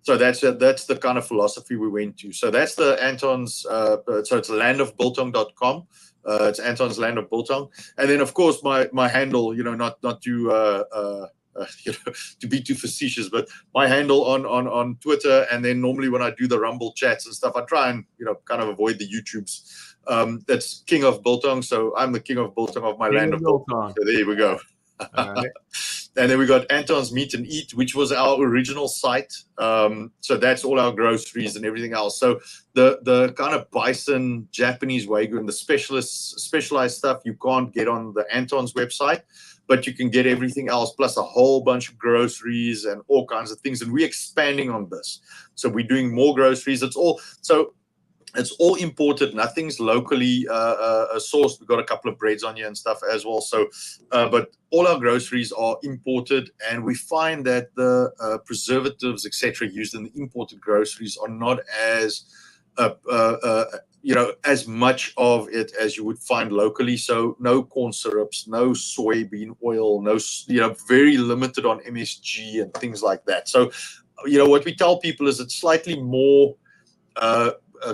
So that's the kind of philosophy we went to. So that's the Anton's. So it's landofbiltong.com. It's Anton's Land of Biltong, and then of course my handle. Not to to be too facetious, but my handle on Twitter, and then normally when I do the Rumble chats and stuff, I try and kind of avoid the YouTubes. That's King of Biltong, so I'm the King of Biltong of my Land of Biltong. So there we go. All right. And then we got Anton's Meat and Eat, which was our original site. So that's all our groceries and everything else. So the kind of bison, Japanese Wagyu, and the specialized stuff you can't get on the Anton's website, but you can get everything else, plus a whole bunch of groceries and all kinds of things. And we're expanding on this. So we're doing more groceries. It's all imported. Nothing's locally sourced. We've got a couple of breads on here and stuff as well. So, but all our groceries are imported, and we find that the preservatives, etc., used in the imported groceries are not as as much of it as you would find locally. So no corn syrups, no soybean oil, no, very limited on MSG and things like that. So, what we tell people is it's slightly more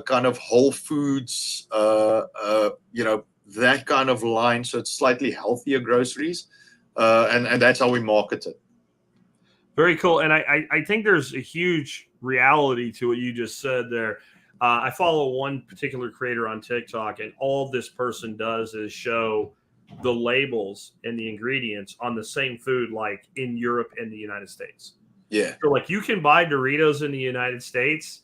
kind of whole foods, that kind of line. So it's slightly healthier groceries, and that's how we market it. Very cool. And I think there's a huge reality to what you just said there. I follow one particular creator on TikTok, and all this person does is show the labels and the ingredients on the same food, like in Europe and the United States. Yeah. So like you can buy Doritos in the United States.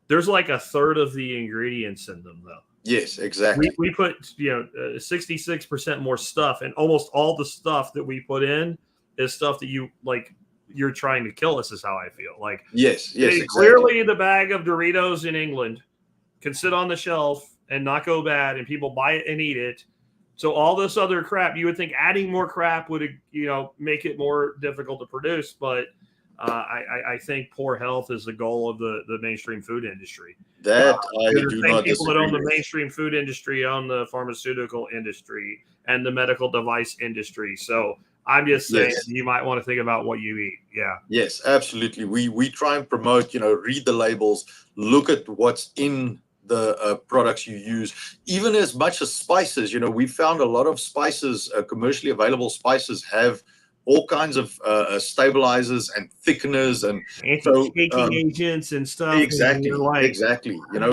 There's like a third of the ingredients in them, though. Yes, exactly. We put 66% more stuff, and almost all the stuff that we put in is stuff that you're trying to kill us, is how I feel. Like, yes, exactly. Clearly the bag of Doritos in England can sit on the shelf and not go bad, and people buy it and eat it. So all this other crap, you would think adding more crap would make it more difficult to produce, but I think poor health is the goal of the mainstream food industry. That I do not people that disagree own the with. mainstream food industry own the pharmaceutical industry and the medical device industry. So I'm just saying you might want to think about what you eat. Yeah. Yes, absolutely. We try and promote, read the labels, look at what's in the products you use, even as much as spices. We found a lot of spices, commercially available spices, have all kinds of stabilizers and thickeners and anti-caking agents and stuff. Exactly.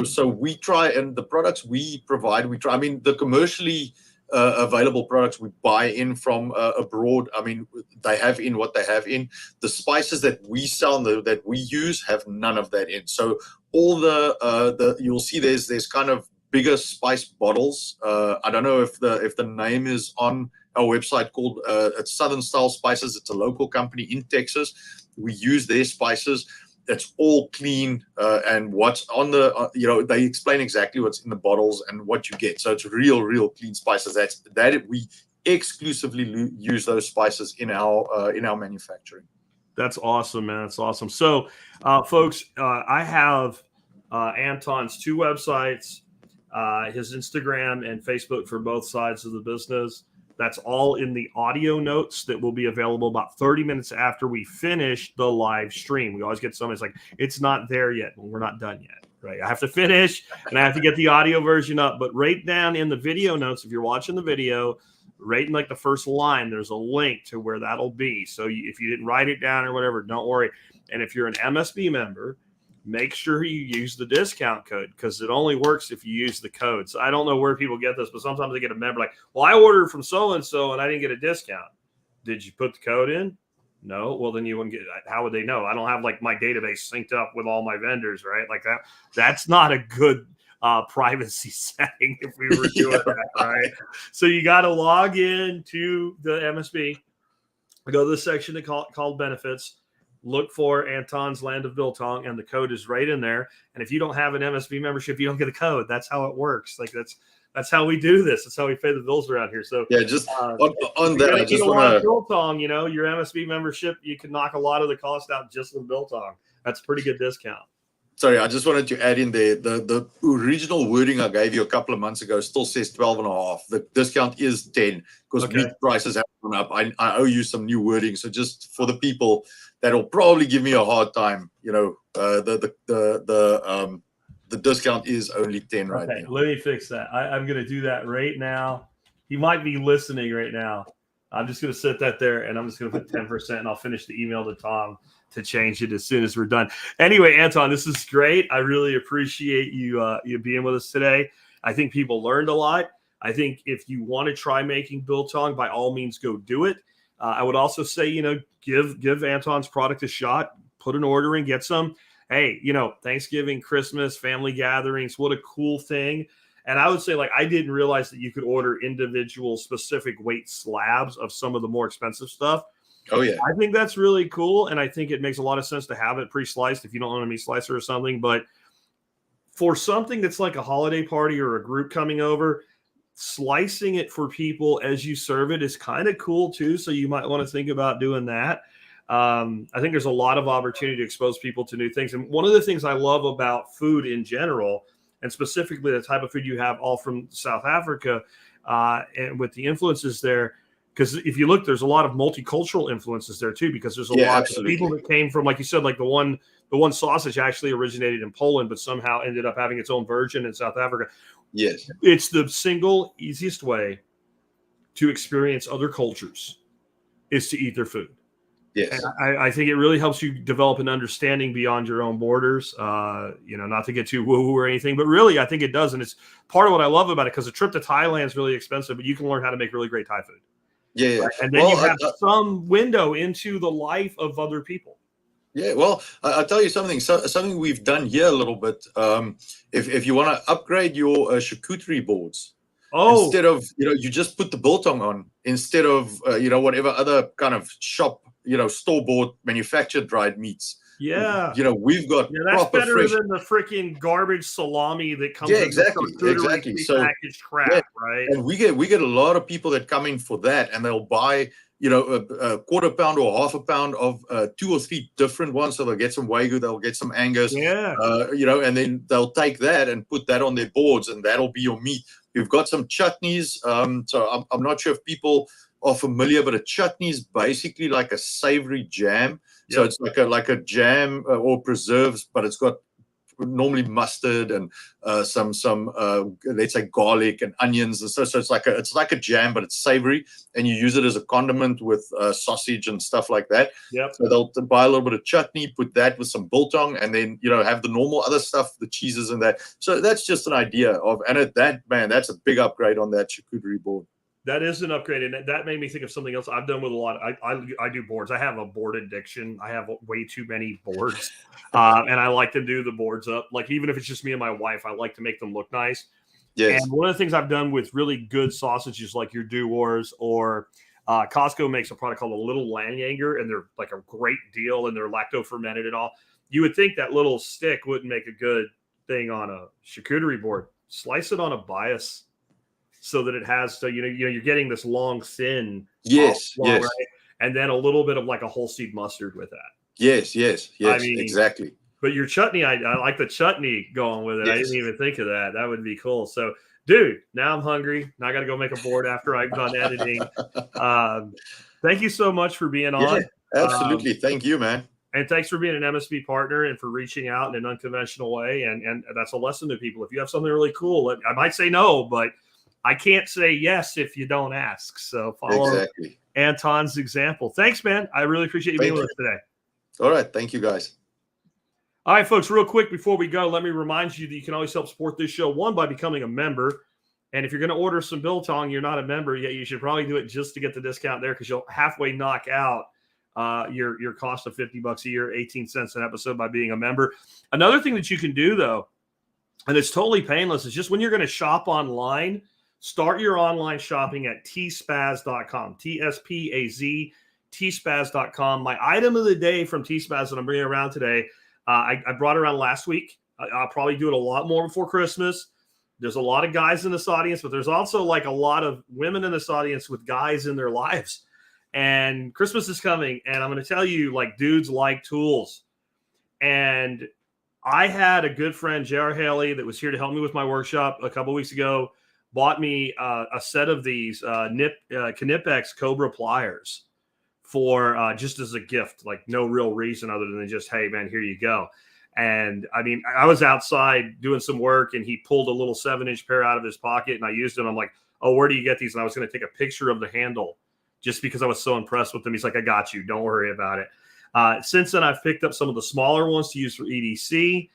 So we try, and the products we provide, I mean, the commercially available products we buy in from abroad. I mean, they have in what they have in. The spices that we sell, that we use, have none of that in. So all the you'll see there's kind of bigger spice bottles. I don't know if the name is on our website, called it's Southern Style Spices. It's a local company in Texas. We use their spices. That's all clean, and what's on the they explain exactly what's in the bottles and what you get. So it's real clean spices. That we exclusively use those spices in our manufacturing. That's awesome, man. That's awesome. So, folks, I have Anton's 2 websites, his Instagram and Facebook for both sides of the business. That's all in the audio notes that will be available about 30 minutes after we finish the live stream. We always get somebody's like, it's not there yet. Well, we're not done yet, right? I have to finish and I have to get the audio version up. But right down in the video notes, if you're watching the video, right in like the first line, there's a link to where that'll be. So if you didn't write it down or whatever, don't worry. And if you're an MSB member, make sure you use the discount code, because it only works if you use the code. So I don't know where people get this, but sometimes they get a member like, well, I ordered from so-and-so and I didn't get a discount. Did you put the code in? No. Well, then you wouldn't get it. How would they know? I don't have like my database synced up with all my vendors, right? Like that. That's not a good privacy setting if we were doing that, right? So you got to log in to the MSB, go to the section called benefits, look for Anton's Land of Biltong, and the code is right in there. And if you don't have an MSB membership, you don't get a code. That's how it works. Like that's how we do this. That's how we pay the bills around here. So yeah, just on that, I just want to Biltong, you know, your MSB membership, you can knock a lot of the cost out just with Biltong. That's a pretty good discount. Sorry, I just wanted to add in there, the original wording I gave you a couple of months ago still says 12.5. The discount is 10 because meat prices have gone up. I owe you some new wording. So just for the people that'll probably give me a hard time, you know, the discount is only 10 right now. Let me fix that. I'm going to do that right now. He might be listening right now. I'm just going to set that there, and I'm just going to put 10%, and I'll finish the email to Tom to change it as soon as we're done. Anyway, Anton, this is great. I really appreciate you being with us today. I think people learned a lot. I think if you want to try making biltong, by all means, go do it. I would also say, you know, give Anton's product a shot. Put an order in, get some. Hey, you know, Thanksgiving, Christmas, family gatherings, what a cool thing. And I would say, like, I didn't realize that you could order individual specific weight slabs of some of the more expensive stuff. Oh, yeah. I think that's really cool. And I think it makes a lot of sense to have it pre-sliced if you don't own a meat slicer or something. But for something that's like a holiday party or a group coming over, slicing it for people as you serve it is kind of cool too. So you might want to think about doing that. I think there's a lot of opportunity to expose people to new things. And one of the things I love about food in general, and specifically the type of food you have all from South Africa, and with the influences there, because if you look, there's a lot of multicultural influences there too, because there's a lot of people that came from, like you said, like the one sausage actually originated in Poland, but somehow ended up having its own version in South Africa. Yes. It's the single easiest way to experience other cultures is to eat their food. Yes. And I think it really helps you develop an understanding beyond your own borders, you know, not to get too woo-woo or anything, but really I think it does. And it's part of what I love about it, because a trip to Thailand is really expensive, but you can learn how to make really great Thai food. Yeah. Right? And then you have some window into the life of other people. Yeah, well, I'll tell you something. Something we've done here a little bit. If you want to upgrade your charcuterie boards, instead of, you know, you just put the biltong on instead of you know, whatever other kind of shop, you know, store-bought manufactured dried meats. Yeah, you know, we've got that's proper better fresh than the freaking garbage salami that comes in exactly. So packaged crap, right? And we get a lot of people that come in for that, and they'll buy, you know, a quarter pound or half a pound of 2 or 3 different ones. So they'll get some Wagyu, they'll get some Angus, you know, and then they'll take that and put that on their boards, and that'll be your meat. We've got some chutneys. So I'm not sure if people are familiar, but a chutney is basically like a savory jam. So it's like a jam or preserves, but it's got normally mustard and some let's say garlic and onions, and so it's like a jam, but it's savory, and you use it as a condiment with sausage and stuff like that. So they'll buy a little bit of chutney, put that with some biltong, and then, you know, have the normal other stuff, the cheeses and that. So that's just an idea of, and that's a big upgrade on that charcuterie board. That is an upgrade, and that made me think of something else I've done with a lot. I do boards. I have a board addiction. I have way too many boards, and I like to do the boards up. Like, even if it's just me and my wife, I like to make them look nice. Yes. And one of the things I've done with really good sausages, like your Duors, or Costco makes a product called a Little Langyanger, and they're like a great deal, and they're lacto fermented and all. You would think that little stick wouldn't make a good thing on a charcuterie board. Slice it on a bias, so that it has, so you know you're getting this long, thin, right? And then a little bit of like a whole seed mustard with that. Yes, I mean, exactly. But your chutney, I like the chutney going with it. I didn't even think of that. That would be cool. So, dude, now I'm hungry. Now I got to go make a board after I'm done editing. Thank you so much for being on. Absolutely. Thank you, man. And thanks for being an MSB partner and for reaching out in an unconventional way. And that's a lesson to people. If you have something really cool, I might say no, but I can't say yes if you don't ask. So follow Anton's example. Thanks, man. I really appreciate you being with us today. All right. Thank you, guys. All right, folks, real quick before we go, let me remind you that you can always help support this show, one, by becoming a member. And if you're going to order some biltong, you're not a member yet, you should probably do it just to get the discount there, because you'll halfway knock out your cost of $50 a year, 18 cents an episode, by being a member. Another thing that you can do, though, and it's totally painless, is just when you're going to shop online, start your online shopping at tspaz.com, T-S-P-A-Z, tspaz.com. My item of the day from Tspaz that I'm bringing around today, I brought it around last week. I'll probably do it a lot more before Christmas. There's a lot of guys in this audience, but there's also like a lot of women in this audience with guys in their lives. And Christmas is coming, and I'm going to tell you, like, dudes like tools. And I had a good friend, J.R. Haley, that was here to help me with my workshop a couple weeks ago, bought me a set of these Knipex Cobra pliers for just as a gift, like no real reason other than just, hey, man, here you go. And I mean, I was outside doing some work, and he pulled a little 7-inch pair out of his pocket, and I used it. I'm like, oh, where do you get these? And I was going to take a picture of the handle just because I was so impressed with them. He's like, I got you. Don't worry about it. Since then, I've picked up some of the smaller ones to use for EDC.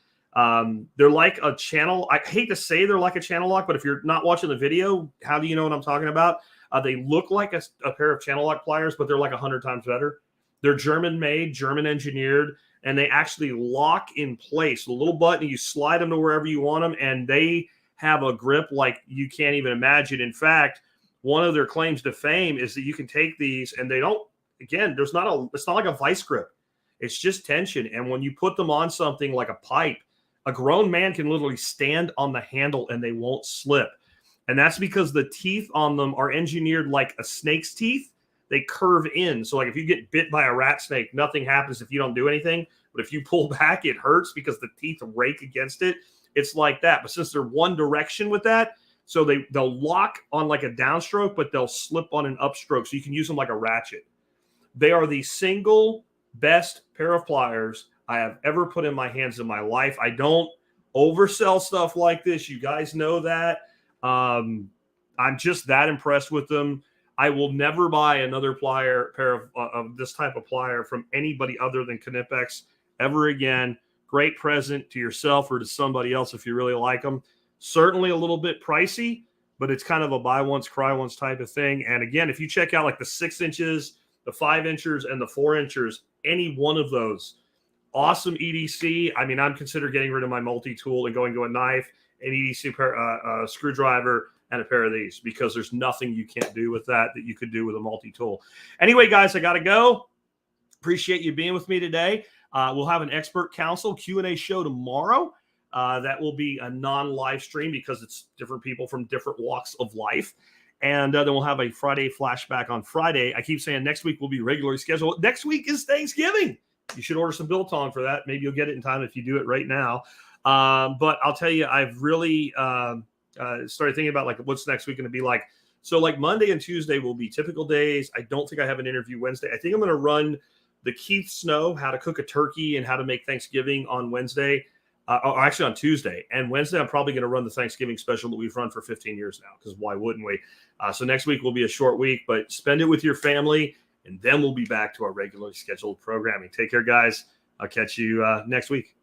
They're like a channel. I hate to say they're like a channel lock, but if you're not watching the video, how do you know what I'm talking about? They look like a pair of channel lock pliers, but they're like 100 times better. They're German made, German engineered, and they actually lock in place. A little button, you slide them to wherever you want them, and they have a grip like you can't even imagine. In fact, one of their claims to fame is that you can take these, and they don't, again, it's not like a vice grip. It's just tension. And when you put them on something like a pipe, a grown man can literally stand on the handle and they won't slip. And that's because the teeth on them are engineered like a snake's teeth. They curve in. So like if you get bit by a rat snake, nothing happens if you don't do anything. But if you pull back, it hurts because the teeth rake against it. It's like that. But since they're one direction with that, so they'll lock on like a downstroke, but they'll slip on an upstroke. So you can use them like a ratchet. They are the single best pair of pliers I have ever put in my hands in my life. I don't oversell stuff like this. You guys know that. I'm just that impressed with them. I will never buy another pair of this type of plier from anybody other than Knipex ever again. Great present to yourself or to somebody else if you really like them. Certainly a little bit pricey, but it's kind of a buy once, cry once type of thing. And again, if you check out like the 6 inches, the 5 inches, and the 4 inches, any one of those, awesome EDC. I mean, I'm considering getting rid of my multi-tool and going to a knife, an EDC pair, screwdriver, and a pair of these, because there's nothing you can't do with that you could do with a multi-tool. Anyway, guys, I got to go. Appreciate you being with me today. We'll have an expert council Q&A show tomorrow. That will be a non-live stream because it's different people from different walks of life. And then we'll have a Friday flashback on Friday. I keep saying next week will be regularly scheduled. Next week is Thanksgiving. You should order some biltong for that. Maybe you'll get it in time if you do it right now. But I'll tell you, I've really started thinking about like what's next week going to be like. So like Monday and Tuesday will be typical days. I don't think I have an interview Wednesday. I think I'm going to run the Keith Snow, how to cook a turkey and how to make Thanksgiving on Wednesday. Or actually on Tuesday. And Wednesday, I'm probably going to run the Thanksgiving special that we've run for 15 years now, because why wouldn't we? So next week will be a short week, but spend it with your family, and then we'll be back to our regularly scheduled programming. Take care, guys. I'll catch you next week.